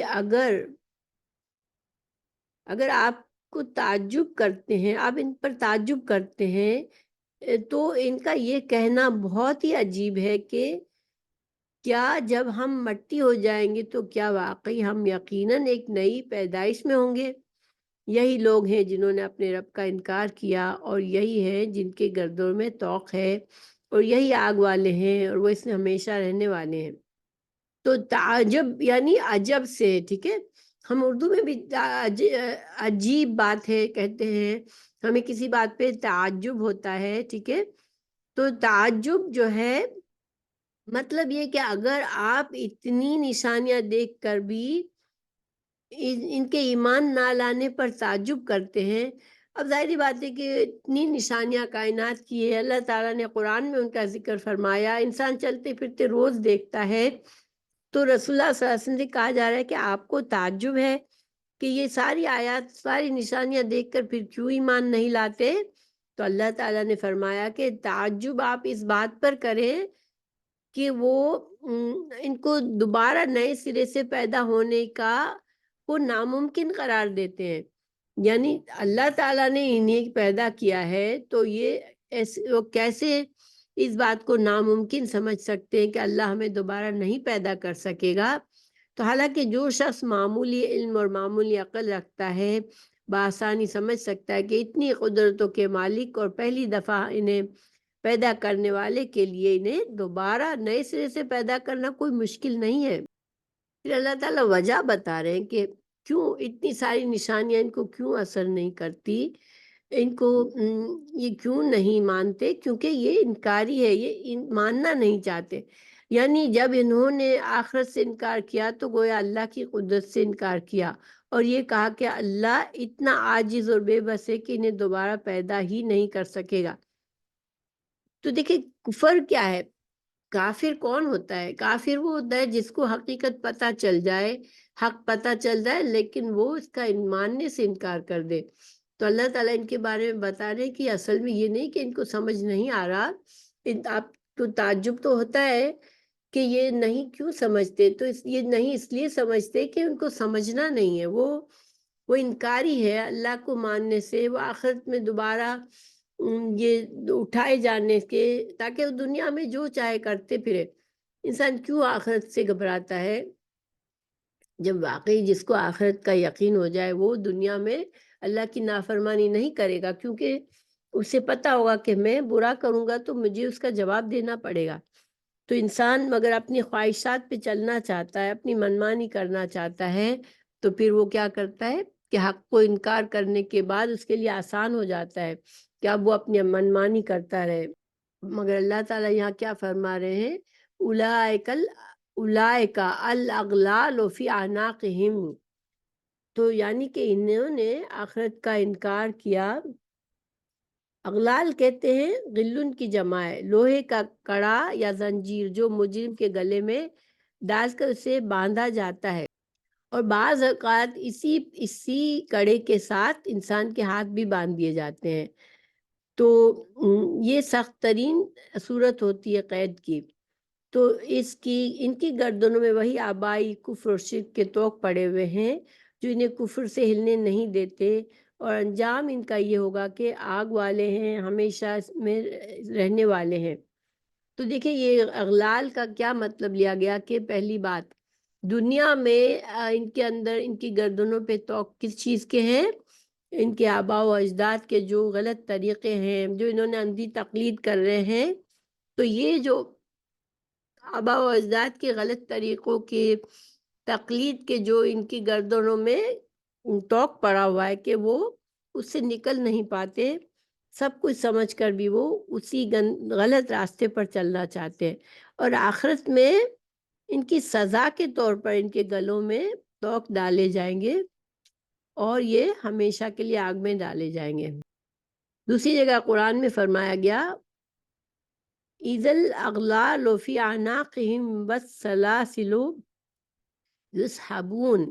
اگر آپ کو تعجب کرتے ہیں، آپ ان پر تعجب کرتے ہیں، تو ان کا یہ کہنا بہت ہی عجیب ہے کہ کیا جب ہم مٹی ہو جائیں گے تو کیا واقعی ہم یقیناً ایک نئی پیدائش میں ہوں گے؟ یہی لوگ ہیں جنہوں نے اپنے رب کا انکار کیا، اور یہی ہیں جن کے گردوں میں طوق ہے، اور یہی آگ والے ہیں اور وہ اس میں ہمیشہ رہنے والے ہیں۔ تو تعجب یعنی عجب سے، ٹھیک ہے، ہم اردو میں بھی عجیب بات ہے کہتے ہیں، ہمیں کسی بات پہ تعجب ہوتا ہے، ٹھیک ہے۔ تو تعجب جو ہے مطلب یہ کہ اگر آپ اتنی نشانیاں دیکھ کر بھی ان کے ایمان نہ لانے پر تعجب کرتے ہیں، اب ظاہری بات ہے کہ اتنی نشانیاں کائنات کی ہے، اللہ تعالیٰ نے قرآن میں ان کا ذکر فرمایا، انسان چلتے پھرتے روز دیکھتا ہے، تو رسول اللہ صلی اللہ علیہ وسلم سے کہا جا رہا ہے کہ آپ کو تعجب ہے کہ یہ ساری آیات، ساری نشانیاں دیکھ کر پھر کیوں ایمان نہیں لاتے؟ تو اللہ تعالیٰ نے فرمایا کہ تعجب آپ اس بات پر کریں کہ وہ ان کو دوبارہ نئے سرے سے پیدا ہونے کا وہ ناممکن قرار دیتے ہیں۔ یعنی اللہ تعالیٰ نے انہیں پیدا کیا ہے تو یہ وہ کیسے اس بات کو ناممکن سمجھ سکتے ہیں کہ اللہ ہمیں دوبارہ نہیں پیدا کر سکے گا؟ تو حالانکہ جو شخص معمولی علم اور معمولی عقل رکھتا ہے بآسانی سمجھ سکتا ہے کہ اتنی قدرتوں کے مالک اور پہلی دفعہ انہیں پیدا کرنے والے کے لیے انہیں دوبارہ نئے سرے سے پیدا کرنا کوئی مشکل نہیں ہے۔ پھر اللہ تعالیٰ وجہ بتا رہے ہیں کہ کیوں اتنی ساری نشانیاں ان کو کیوں اثر نہیں کرتی، ان کو یہ کیوں نہیں مانتے، کیونکہ یہ انکاری ہے، یہ ماننا نہیں چاہتے۔ یعنی جب انہوں نے آخرت سے انکار کیا تو گویا اللہ کی قدرت سے انکار کیا، اور یہ کہا کہ اللہ اتنا عاجز اور بے بس ہے کہ انہیں دوبارہ پیدا ہی نہیں کر سکے گا۔ تو دیکھیں کفر کیا ہے، کافر کون ہوتا ہے؟ کافر وہ ہوتا ہے جس کو حقیقت پتہ چل جائے، حق پتہ چل جائے، لیکن وہ اس کا ماننے سے انکار کر دے۔ تو اللہ تعالیٰ ان کے بارے میں بتا رہے کہ اصل میں یہ نہیں کہ ان کو سمجھ نہیں آ رہا، آپ کو تعجب تو ہوتا ہے کہ یہ نہیں کیوں سمجھتے، تو یہ نہیں اس لیے سمجھتے کہ ان کو سمجھنا نہیں ہے، وہ انکاری ہے اللہ کو ماننے سے، وہ آخرت میں دوبارہ یہ اٹھائے جانے کے، تاکہ دنیا میں جو چاہے کرتے پھرے۔ انسان کیوں آخرت سے گھبراتا ہے؟ جب واقعی جس کو آخرت کا یقین ہو جائے وہ دنیا میں اللہ کی نافرمانی نہیں کرے گا، کیونکہ اسے پتہ ہوگا کہ میں برا کروں گا تو مجھے اس کا جواب دینا پڑے گا۔ تو انسان مگر اپنی خواہشات پہ چلنا چاہتا ہے، اپنی منمانی کرنا چاہتا ہے، تو پھر وہ کیا کرتا ہے کہ حق کو انکار کرنے کے بعد اس کے لیے آسان ہو جاتا ہے کہ اب وہ اپنی منمانی کرتا رہے۔ مگر اللہ تعالیٰ یہاں کیا فرما رہے ہیں؟ اولئک الاغلال فی اعناقہم، تو یعنی کہ انہوں نے آخرت کا انکار کیا۔ اغلال کہتے ہیں غلن کی جمع ہے، لوہے کا کڑا یا زنجیر جو مجرم کے گلے میں ڈال کر اسے باندھا جاتا ہے، اور بعض اوقات اسی کڑے کے ساتھ انسان کے ہاتھ بھی باندھ دیے جاتے ہیں. تو یہ سخت ترین صورت ہوتی ہے قید کی. تو ان کی گردنوں میں وہی آبائی کفر اور شرک کے طوق پڑے ہوئے ہیں جو انہیں کفر سے ہلنے نہیں دیتے، اور انجام ان کا یہ ہوگا کہ آگ والے ہیں، ہمیشہ اس میں رہنے والے ہیں. تو دیکھیں یہ اغلال کا کیا مطلب لیا گیا کہ پہلی بات دنیا میں ان کے اندر ان کی گردنوں پہ طوق کس چیز کے ہیں؟ ان کے آباء و اجداد کے جو غلط طریقے ہیں، جو انہوں نے اندھی تقلید کر رہے ہیں. تو یہ جو آباء و اجداد کے غلط طریقوں کی تقلید کے جو ان کی گردنوں میں طوق پڑا ہوا ہے کہ وہ اس سے نکل نہیں پاتے، سب کچھ سمجھ کر بھی وہ اسی غلط راستے پر چلنا چاہتے ہیں، اور آخرت میں ان کی سزا کے طور پر ان کے گلوں میں طوق ڈالے جائیں گے اور یہ ہمیشہ کے لیے آگ میں ڈالے جائیں گے. دوسری جگہ قرآن میں فرمایا گیا اِذَا الْأَغْلَالُ فِي أَعْنَاقِهِمْ وَالسَّلَاسِلُ يُسْحَبُونَ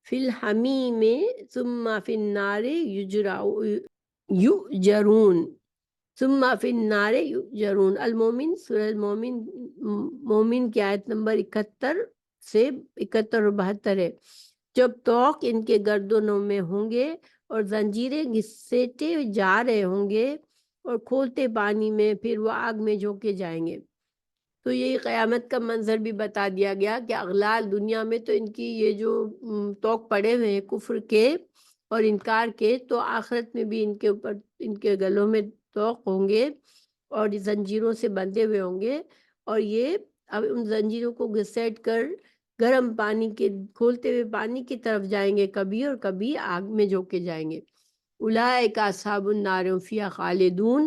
فِي الْحَمِيمِ ثُمَّ فِي النَّارِ يُؤْجَرُونَ ثُمَّ فِي النَّارِ يُؤْجَرُونَ. المومن، سورہ المومن، مومن کی آیت نمبر 71 سے 71 اور 72 ہے. جب طوق ان کے گردنوں میں ہوں گے اور زنجیریں گھسیٹے جا رہے ہوں گے اور کھولتے پانی میں، پھر وہ آگ میں جھونکے جائیں گے. تو یہ قیامت کا منظر بھی بتا دیا گیا کہ اغلال دنیا میں تو ان کی یہ جو طوق پڑے ہوئے ہیں کفر کے اور انکار کے، تو آخرت میں بھی ان کے اوپر ان کے گلوں میں طوق ہوں گے اور زنجیروں سے بندھے ہوئے ہوں گے، اور یہ اب ان زنجیروں کو گھسیٹ کر گرم پانی کے کھولتے ہوئے پانی کی طرف جائیں گے کبھی، اور کبھی آگ میں جھونکے جائیں گے. اولئک اصحاب النار هم فیہا خالدون.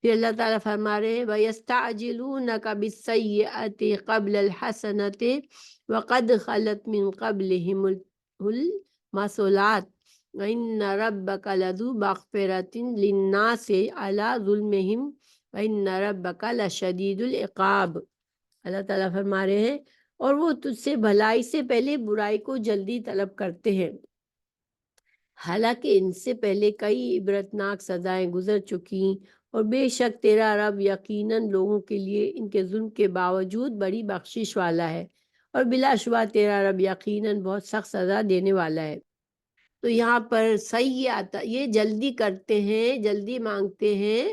پھر اللہ تعالیٰ فرما رہے ہیں وَيَسْتَعْجِلُونَكَ بِالسَّيِّئَةِ قَبْلَ الْحَسَنَةِ وَقَدْ خَلَتْ مِنْ قَبْلِهِمُ الْمَثُلَاتُ وَإِنَّ رَبَّكَ لَذُو مَغْفِرَةٍ لِلنَّاسِ عَلَى ظُلْمِهِمْ وَإِنَّ رَبَّكَ لَشَدِيدُ الْعِقَابِ. اللہ تعالیٰ فرما رہے ہیں اور وہ تجھ سے بھلائی سے پہلے برائی کو جلدی طلب کرتے ہیں، حالانکہ ان سے پہلے کئی عبرتناک سزائیں گزر چکی، اور بے شک تیرا رب یقیناً لوگوں کے لیے ان کے ظلم کے باوجود بڑی بخشش والا ہے، اور بلا شبہ تیرا رب یقیناً بہت سخت سزا دینے والا ہے. تو یہاں پر سیئات، یہ جلدی کرتے ہیں، جلدی مانگتے ہیں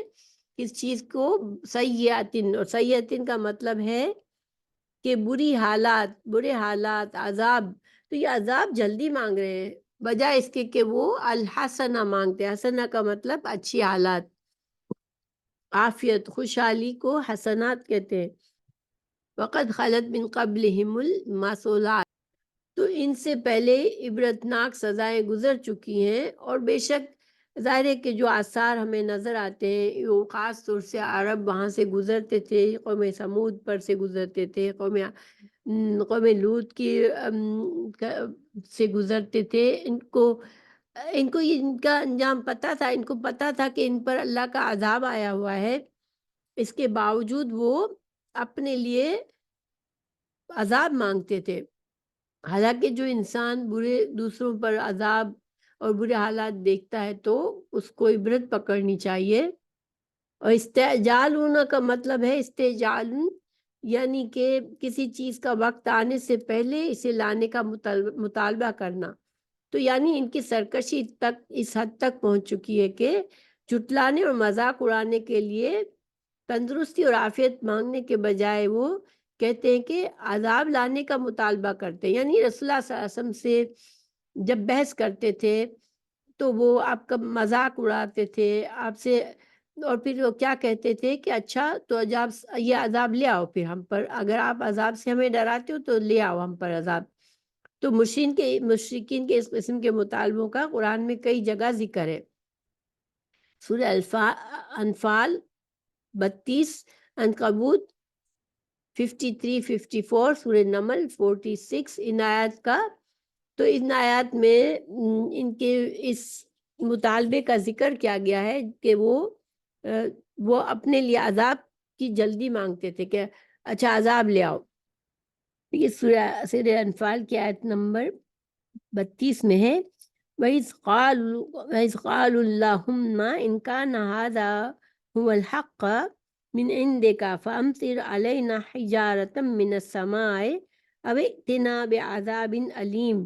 اس چیز کو، سیئاتن، اور سیئاتن کا مطلب ہے کہ برے حالات، عذاب. تو یہ عذاب جلدی مانگ رہے ہیں بجائے اس کے کہ وہ الحسنہ مانگتے ہیں. حسنہ کا مطلب اچھی حالات، عافیت، خوشحالی کو حسنات کہتے ہیں. وقد خلت من قبلہم المثلات، تو ان سے پہلے عبرتناک سزائیں گزر چکی ہیں، اور بے شک ظاہر ہے کہ جو آثار ہمیں نظر آتے ہیں وہ خاص طور سے عرب وہاں سے گزرتے تھے، قوم سمود پر سے گزرتے تھے، قوم لوط کی سے گزرتے تھے. ان کو ان کا انجام پتہ تھا، ان کو پتہ تھا کہ ان پر اللہ کا عذاب آیا ہوا ہے، اس کے باوجود وہ اپنے لیے عذاب مانگتے تھے. حالانکہ جو انسان دوسروں پر عذاب اور برے حالات دیکھتا ہے تو اس کو عبرت پکڑنی چاہیے. اور استعجالون کا مطلب ہے استعجال، یعنی کہ کسی چیز کا وقت آنے سے پہلے اسے لانے کا مطالبہ کرنا. تو یعنی ان کی سرکشی تک اس حد تک پہنچ چکی ہے کہ جھٹلانے اور مذاق اڑانے کے لیے تندرستی اور عافیت مانگنے کے بجائے وہ کہتے ہیں کہ عذاب لانے کا مطالبہ کرتے ہیں. یعنی رسول اللہ صلی اللہ علیہ وسلم سے جب بحث کرتے تھے تو وہ آپ کا مذاق اڑاتے تھے آپ سے، اور پھر وہ کیا کہتے تھے کہ اچھا تو یہ عذاب لے آؤ پھر ہم پر، اگر آپ عذاب سے ہمیں ڈراتے ہو تو لے آؤ ہم پر عذاب. تو مشرکین کے اس قسم کے مطالبوں کا قرآن میں کئی جگہ ذکر ہے. سورہ انفال 32، عنکبوت 53 54، سورہ نمل 46 ان آیات کا. تو ان آیات میں ان کے اس مطالبے کا ذکر کیا گیا ہے کہ وہ اپنے لیے عذاب کی جلدی مانگتے تھے کہ اچھا عذاب لے آؤ. یہ سورہ انفال کی آیت نمبر 32 میں ہے، وَإِذْ قَالُوا اللَّهُمَّ إِنْ كَانَ هَذَا هُوَ الْحَقَّ مِنْ عِنْدِكَ فَأَمْطِرْ عَلَيْنَا حِجَارَةً مِنَ السَّمَاءِ أَوْ ائْتِنَا بِعَذَابٍ أَلِيمٍ۔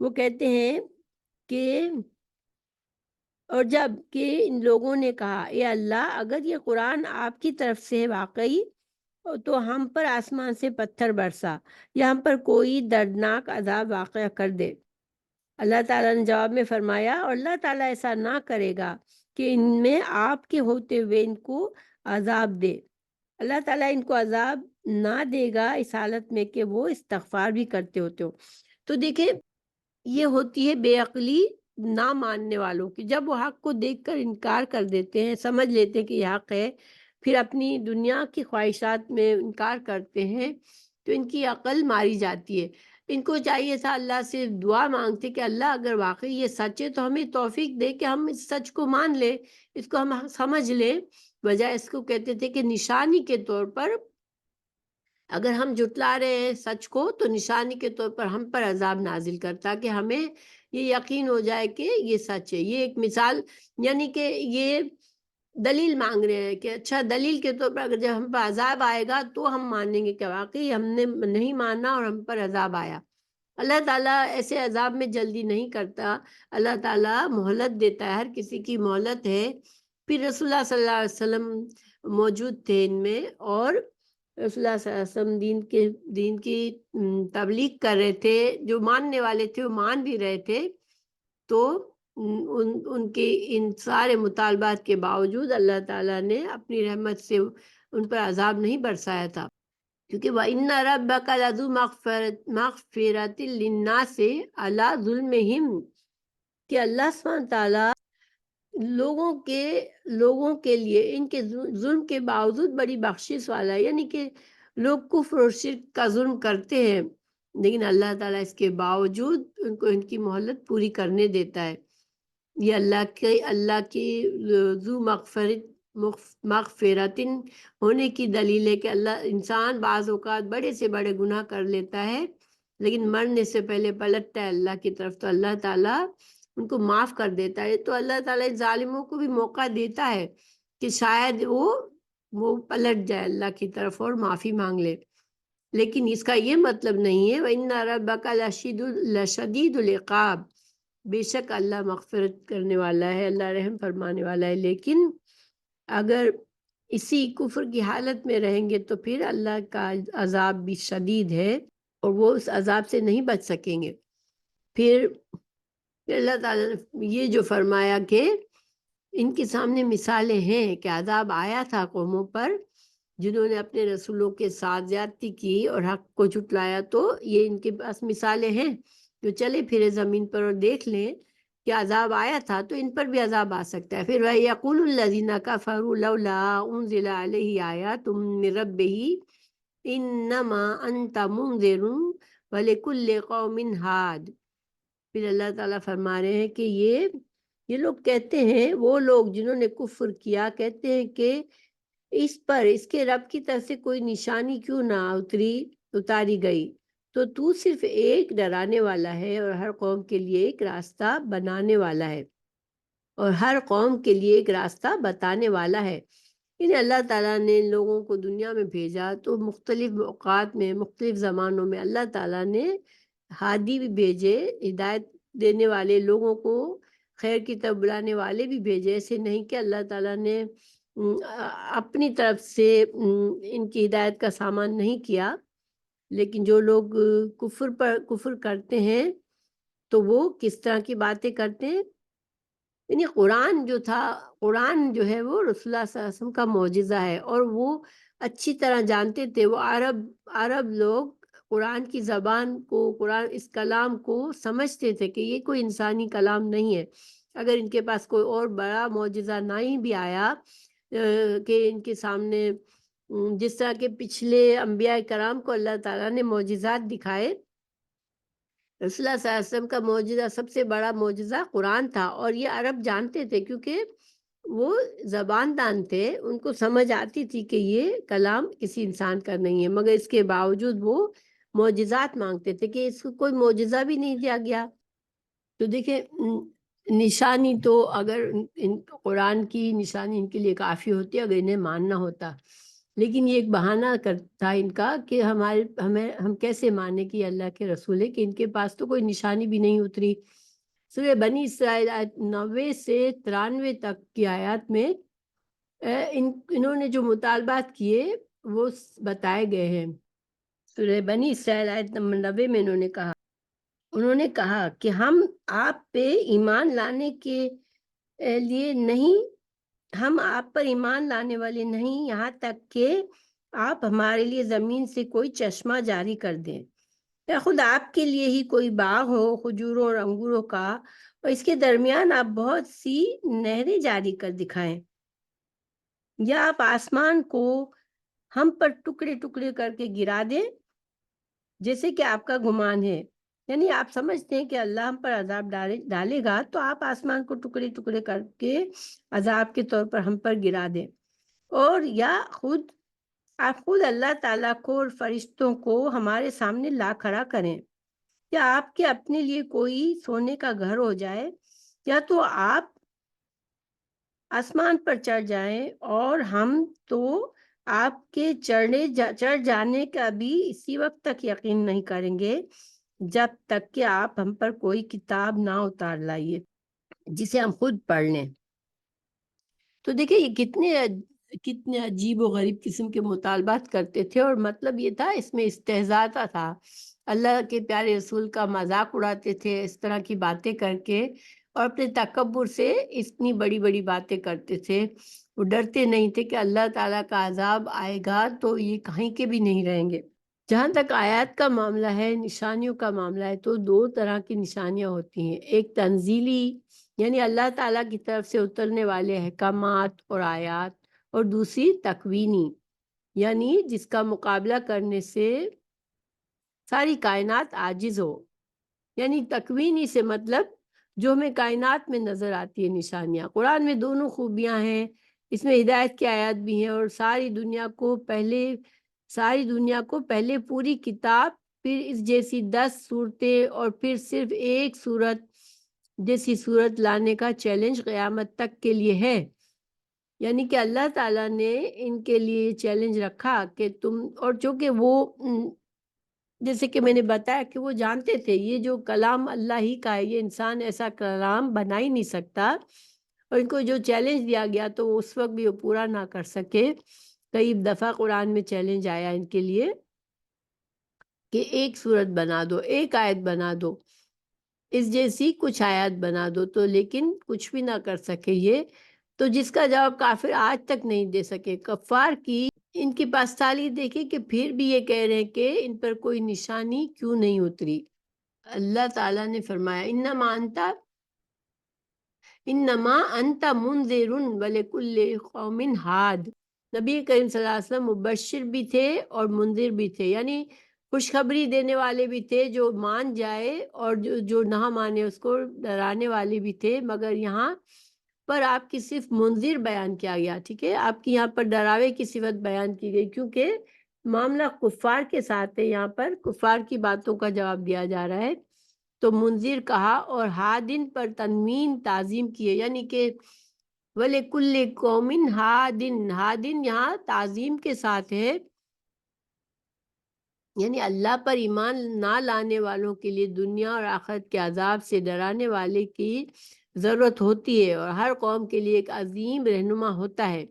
وہ کہتے ہیں کہ اور جب کہ ان لوگوں نے کہا اے اللہ اگر یہ قرآن آپ کی طرف سے واقعی تو ہم پر آسمان سے پتھر برسا یا ہم پر کوئی دردناک عذاب واقع کر دے۔ اللہ تعالیٰ نے جواب میں فرمایا اور اللہ تعالیٰ ایسا نہ کرے گا کہ ان میں آپ کے ہوتے ہوئے ان کو عذاب دے۔ اللہ تعالیٰ ان کو عذاب نہ دے گا اس حالت میں کہ وہ استغفار بھی کرتے ہوتے ہو۔ تو دیکھیں یہ ہوتی ہے بے عقلی نہ ماننے والوں کی، جب وہ حق کو دیکھ کر انکار کر دیتے ہیں، سمجھ لیتے ہیں کہ یہ حق ہے، پھر اپنی دنیا کی خواہشات میں انکار کرتے ہیں، تو ان کی عقل ماری جاتی ہے۔ ان کو چاہیے تھا اللہ سے دعا مانگتے کہ اللہ اگر واقعی یہ سچ ہے تو ہمیں توفیق دے کہ ہم اس سچ کو مان لیں، اس کو ہم سمجھ لیں، بجائے اس کو کہتے تھے کہ نشانی کے طور پر اگر ہم جھٹلا رہے ہیں سچ کو تو نشانی کے طور پر ہم پر عذاب نازل کر، تاکہ ہمیں یہ یقین ہو جائے کہ یہ سچ ہے۔ یہ ایک مثال، یعنی کہ یہ دلیل مانگ رہے ہیں کہ اچھا دلیل کے طور پر اگر جب ہم پر عذاب آئے گا تو ہم مانیں گے کہ واقعی ہم نے نہیں مانا اور ہم پر عذاب آیا۔ اللہ تعالیٰ ایسے عذاب میں جلدی نہیں کرتا، اللہ تعالیٰ مہلت دیتا ہے، ہر کسی کی مہلت ہے۔ پھر رسول اللہ صلی اللہ علیہ وسلم موجود تھے ان میں، اور رسول اللہ صلی اللہ علیہ وسلم دین کی تبلیغ کر رہے تھے، جو ماننے والے تھے وہ مان بھی رہے تھے، تو ان کے ان سارے مطالبات کے باوجود اللہ تعالیٰ نے اپنی رحمت سے ان پر عذاب نہیں برسایا تھا، کیونکہ وَإِنَّ رَبَّكَ لَذُو مَغْفِرَةٍ لِلنَّاسِ عَلَىٰ ظُلْمِهِمْ، کہ اللہ سبحانہ تعالیٰ لوگوں کے لیے ان کے ظلم کے باوجود بڑی بخشش والا ہے، یعنی کہ لوگ کفر اور شرک کا ظلم کرتے ہیں لیکن اللہ تعالیٰ اس کے باوجود ان کو ان کی مہلت پوری کرنے دیتا ہے۔ یہ اللہ کی ذو مغفرتن ہونے کی دلیل ہے کہ اللہ انسان بعض اوقات بڑے سے بڑے گناہ کر لیتا ہے لیکن مرنے سے پہلے پلٹتا ہے اللہ کی طرف، تو اللہ تعالیٰ ان کو معاف کر دیتا ہے۔ تو اللہ تعالیٰ ظالموں کو بھی موقع دیتا ہے کہ شاید وہ پلٹ جائے اللہ کی طرف اور معافی مانگ لے، لیکن اس کا یہ مطلب نہیں ہے وَإِنَّ رَبَّكَ لَشَدِيدُ الْعِقَابِ، بے شک اللہ مغفرت کرنے والا ہے، اللہ رحم فرمانے والا ہے، لیکن اگر اسی کفر کی حالت میں رہیں گے تو پھر اللہ کا عذاب بھی شدید ہے اور وہ اس عذاب سے نہیں بچ سکیں گے۔ پھر اللہ تعالیٰ نے یہ جو فرمایا کہ ان کے سامنے مثالیں ہیں کہ عذاب آیا تھا قوموں پر جنہوں نے اپنے رسولوں کے ساتھ زیادتی کی اور حق کو جھٹلایا، تو یہ ان کے پاس مثالیں ہیں، جو چلے پھرے زمین پر اور دیکھ لیں کہ عذاب آیا تھا تو ان پر بھی عذاب آ سکتا ہے۔ پھر وَيَقُولُ الَّذِينَ كَفَرُوا لَوْلَا أُنزِلَ عَلَيْهِ آيَاتٌ مِّن رَّبِّهِ إِنَّمَا أَنتَ مُنذِرٌ وَلِكُلِّ قَوْمٍ هَادٍ۔ پھر اللہ تعالیٰ فرما رہے ہیں کہ یہ لوگ کہتے ہیں، وہ لوگ جنہوں نے کفر کیا کہتے ہیں کہ اس کے رب کی طرف سے کوئی نشانی کیوں نہ اتاری گئی، تو صرف ایک ڈرانے والا ہے اور ہر قوم کے لیے ایک راستہ بنانے والا ہے اور ہر قوم کے لیے ایک راستہ بتانے والا ہے۔ یعنی اللہ تعالیٰ نے لوگوں کو دنیا میں بھیجا تو مختلف اوقات میں مختلف زمانوں میں اللہ تعالیٰ نے ہادی بھی بھیجے، ہدایت دینے والے لوگوں کو خیر کی طرف بلانے والے بھی بھیجے۔ ایسے نہیں کہ اللہ تعالیٰ نے اپنی طرف سے ان کی ہدایت کا سامان نہیں کیا، لیکن جو لوگ کفر کرتے ہیں تو وہ کس طرح کی باتیں کرتے ہیں، یعنی قرآن جو ہے وہ رسول اللہ صلی اللہ علیہ وسلم کا معجزہ ہے، اور وہ اچھی طرح جانتے تھے، وہ عرب لوگ قرآن کی زبان کو، قرآن اس کلام کو سمجھتے تھے کہ یہ کوئی انسانی کلام نہیں ہے۔ اگر ان کے پاس کوئی اور بڑا معجزہ نہیں بھی آیا کہ ان کے سامنے جس طرح کے پچھلے انبیاء کرام کو اللہ تعالیٰ نے معجزات دکھائے، رسول اللہ صلی اللہ علیہ وسلم کا معجزہ سب سے بڑا معجزہ قرآن تھا، اور یہ عرب جانتے تھے کیونکہ وہ زبان دان تھے، ان کو سمجھ آتی تھی کہ یہ کلام کسی انسان کا نہیں ہے، مگر اس کے باوجود وہ معجزات مانگتے تھے کہ اس کو کوئی معجزہ بھی نہیں دیا گیا. تو دیکھیں نشانی تو اگر ان قرآن کی نشانی ان کے لیے کافی ہوتی اگر انہیں ماننا ہوتا، لیکن یہ ایک بہانہ تھا ان کا کہ ہم کیسے مانے کہ یہ اللہ کے رسول ہے، کہ ان کے پاس تو کوئی نشانی بھی نہیں اتری. سورہ بنی اسرائیل آیت 90 سے 93 تک کی آیات میں انہوں نے جو مطالبات کیے وہ بتائے گئے ہیں. سورہ بنی اسرائیل آیت نمبر 90 میں انہوں نے کہا کہ ہم آپ پہ ایمان لانے کے لیے نہیں، ہم آپ پر ایمان لانے والے نہیں یہاں تک کہ آپ ہمارے لیے زمین سے کوئی چشمہ جاری کر دیں، یا خود آپ کے لیے ہی کوئی باغ ہو کھجوروں اور انگوروں کا، اور اس کے درمیان آپ بہت سی نہریں جاری کر دکھائیں، یا آپ آسمان کو ہم پر ٹکڑے ٹکڑے کر کے گرا دیں جیسے کہ آپ کا گمان ہے. یعنی آپ سمجھتے ہیں کہ اللہ ہم پر عذاب ڈالے گا تو آپ آسمان کو ٹکڑے ٹکڑے کر کے عذاب کے طور پر ہم پر گرا دیں، اور یا آپ خود اللہ تعالیٰ کو اور فرشتوں کو ہمارے سامنے لا کھڑا کریں، یا آپ کے اپنے لیے کوئی سونے کا گھر ہو جائے، یا تو آپ آسمان پر چڑھ جائیں، اور ہم تو آپ کے چڑھ جانے کا بھی اسی وقت تک یقین نہیں کریں گے جب تک کہ آپ ہم پر کوئی کتاب نہ اتار لائیے جسے ہم خود پڑھ لیں. تو دیکھیں یہ کتنے عجیب و غریب قسم کے مطالبات کرتے تھے، اور مطلب یہ تھا اس میں استہزاء تھا، اللہ کے پیارے رسول کا مذاق اڑاتے تھے اس طرح کی باتیں کر کے، اور اپنے تکبر سے اتنی بڑی بڑی باتیں کرتے تھے. وہ ڈرتے نہیں تھے کہ اللہ تعالیٰ کا عذاب آئے گا تو یہ کہیں کے بھی نہیں رہیں گے. جہاں تک آیات کا معاملہ ہے، نشانیوں کا معاملہ ہے، تو دو طرح کی نشانیاں ہوتی ہیں، ایک تنزیلی یعنی اللہ تعالیٰ کی طرف سے اترنے والے احکامات اور آیات، اور دوسری تکوینی یعنی جس کا مقابلہ کرنے سے ساری کائنات عاجز ہو. یعنی تکوینی سے مطلب جو ہمیں کائنات میں نظر آتی ہے نشانیاں. قرآن میں دونوں خوبیاں ہیں، اس میں ہدایت کی آیات بھی ہیں، اور ساری دنیا کو پہلے پوری کتاب، پھر اس جیسی 10 صورتیں، اور پھر صرف ایک صورت جیسی صورت لانے کا چیلنج قیامت تک کے لیے ہے. یعنی کہ اللہ تعالیٰ نے ان کے لیے چیلنج رکھا کہ اور چونکہ وہ جیسے کہ میں نے بتایا کہ وہ جانتے تھے یہ جو کلام اللہ ہی کا ہے، یہ انسان ایسا کلام بنا ہی نہیں سکتا، اور ان کو جو چیلنج دیا گیا تو اس وقت بھی وہ پورا نہ کر سکے. کئی دفعہ قرآن میں چیلنج آیا ان کے لیے کہ ایک صورت بنا دو، ایک آیت بنا دو، اس جیسی کچھ آیات بنا دو، تو لیکن کچھ بھی نہ کر سکے یہ. تو جس کا جواب کافر آج تک نہیں دے سکے. کفار کی ان کے پاس تعلیم دیکھیں کہ پھر بھی یہ کہہ رہے ہیں کہ ان پر کوئی نشانی کیوں نہیں اتری. اللہ تعالیٰ نے فرمایا انما انت منذر ولکل قوم ہاد. نبی کریم صلی اللہ علیہ وسلم مبشر بھی تھے اور منذر بھی تھے، یعنی خوشخبری دینے والے بھی تھے جو مان جائے، اور جو نہ مانے اس کو ڈرانے والے بھی تھے. مگر یہاں پر آپ کی صرف منذر بیان کیا گیا، ٹھیک ہے، آپ کی یہاں پر ڈراوے کی صفت بیان کی گئی کیونکہ معاملہ کفار کے ساتھ ہے. یہاں پر کفار کی باتوں کا جواب دیا جا رہا ہے، تو منذر کہا، اور ہادن پر تنوین تعظیم کی ہے، یعنی کہ وَلِكُلِّ قَوْمٍ ہادن. ہادن یہاں تعظیم کے ساتھ ہے، یعنی اللہ پر ایمان نہ لانے والوں کے لیے دنیا اور آخرت کے عذاب سے ڈرانے والے کی ضرورت ہوتی ہے، اور ہر قوم کے لیے ایک عظیم رہنما ہوتا ہے.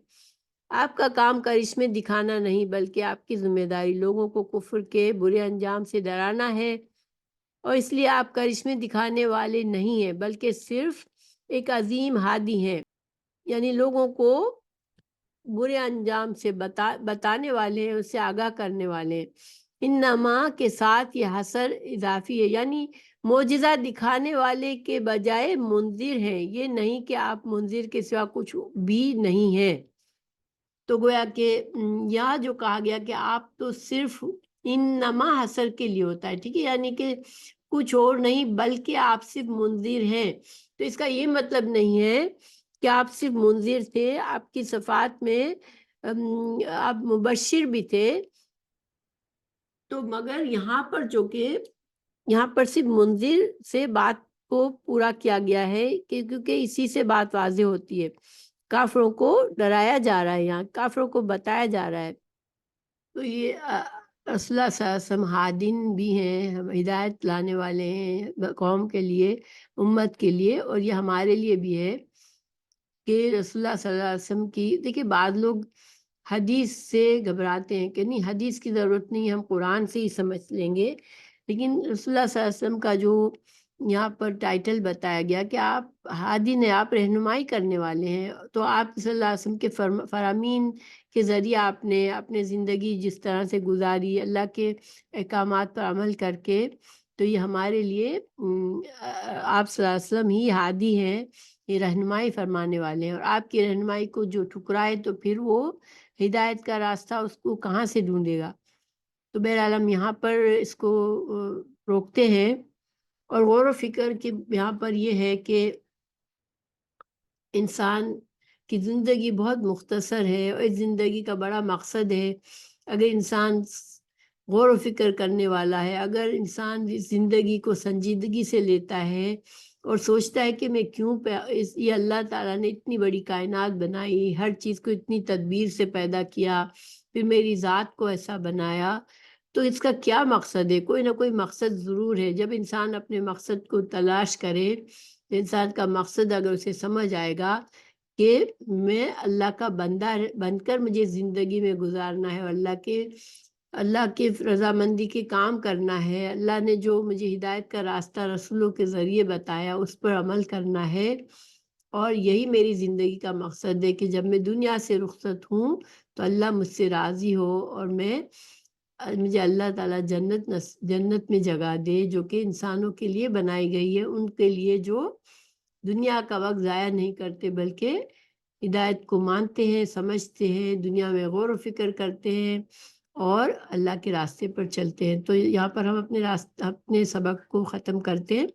آپ کا کام کرشمے دکھانا نہیں، بلکہ آپ کی ذمہ داری لوگوں کو کفر کے برے انجام سے ڈرانا ہے، اور اس لیے آپ کرشمے دکھانے والے نہیں ہیں بلکہ صرف ایک عظیم ہادی ہیں، یعنی لوگوں کو برے انجام سے بتانے والے ہیں، اس سے آگاہ کرنے والے ہیں. انما کے ساتھ یہ حصر اضافی ہے، یعنی معجزہ دکھانے والے کے بجائے منذر ہیں، یہ نہیں کہ آپ منذر کے سوا کچھ بھی نہیں ہیں. تو گویا کہ یہاں جو کہا گیا کہ آپ تو صرف انما حصر کے لیے ہوتا ہے، ٹھیک ہے، یعنی کہ کچھ اور نہیں بلکہ آپ صرف منذر ہیں. تو اس کا یہ مطلب نہیں ہے کہ آپ صرف منذر تھے، آپ کی صفات میں آپ مبشر بھی تھے، تو مگر یہاں پر جو کہ یہاں پر صرف منذر سے بات کو پورا کیا گیا ہے کہ کیونکہ اسی سے بات واضح ہوتی ہے، کافروں کو ڈرایا جا رہا ہے، یہاں کافروں کو بتایا جا رہا ہے. تو یہ رسول اللہ صلی اللہ علیہ وسلم ہادین بھی ہیں، ہم ہدایت لانے والے ہیں قوم کے لیے، امت کے لیے، اور یہ ہمارے لیے بھی ہے کہ رسول اللہ صلی اللہ علیہ وسلم کی دیکھیے بعض لوگ حدیث سے گھبراتے ہیں کہ نہیں حدیث کی ضرورت نہیں، ہم قرآن سے ہی سمجھ لیں گے. لیکن رسول اللہ صلی اللہ علیہ وسلم کا جو یہاں پر ٹائٹل بتایا گیا کہ آپ ہادین ہیں، آپ رہنمائی کرنے والے ہیں، تو آپ صلی اللہ علیہ وسلم کے فرامین کے ذریعے آپ نے اپنے زندگی جس طرح سے گزاری اللہ کے احکامات پر عمل کر کے، تو یہ ہمارے لیے آپ صلی اللہ علیہ وسلم ہی ہادی ہیں، یہ رہنمائی فرمانے والے ہیں. اور آپ کی رہنمائی کو جو ٹھکرائے تو پھر وہ ہدایت کا راستہ اس کو کہاں سے ڈھونڈے گا. تو بہرحال ہم یہاں پر اس کو روکتے ہیں اور غور و فکر کی یہاں پر یہ ہے کہ انسان کی زندگی بہت مختصر ہے اور اس زندگی کا بڑا مقصد ہے. اگر انسان غور و فکر کرنے والا ہے، اگر انسان اس زندگی کو سنجیدگی سے لیتا ہے اور سوچتا ہے کہ میں کیوں یہ اللہ تعالیٰ نے اتنی بڑی کائنات بنائی، ہر چیز کو اتنی تدبیر سے پیدا کیا، پھر میری ذات کو ایسا بنایا، تو اس کا کیا مقصد ہے؟ کوئی نہ کوئی مقصد ضرور ہے. جب انسان اپنے مقصد کو تلاش کرے، انسان کا مقصد اگر اسے سمجھ آئے گا کہ میں اللہ کا بندہ بن کر مجھے زندگی میں گزارنا ہے اور اللہ کے رضامندی کے کام کرنا ہے، اللہ نے جو مجھے ہدایت کا راستہ رسولوں کے ذریعے بتایا اس پر عمل کرنا ہے، اور یہی میری زندگی کا مقصد ہے کہ جب میں دنیا سے رخصت ہوں تو اللہ مجھ سے راضی ہو اور مجھے اللہ تعالیٰ جنت میں جگہ دے جو کہ انسانوں کے لیے بنائی گئی ہے، ان کے لیے جو دنیا کا وقت ضائع نہیں کرتے بلکہ ہدایت کو مانتے ہیں، سمجھتے ہیں، دنیا میں غور و فکر کرتے ہیں اور اللہ کے راستے پر چلتے ہیں. تو یہاں پر ہم اپنے سبق کو ختم کرتے ہیں.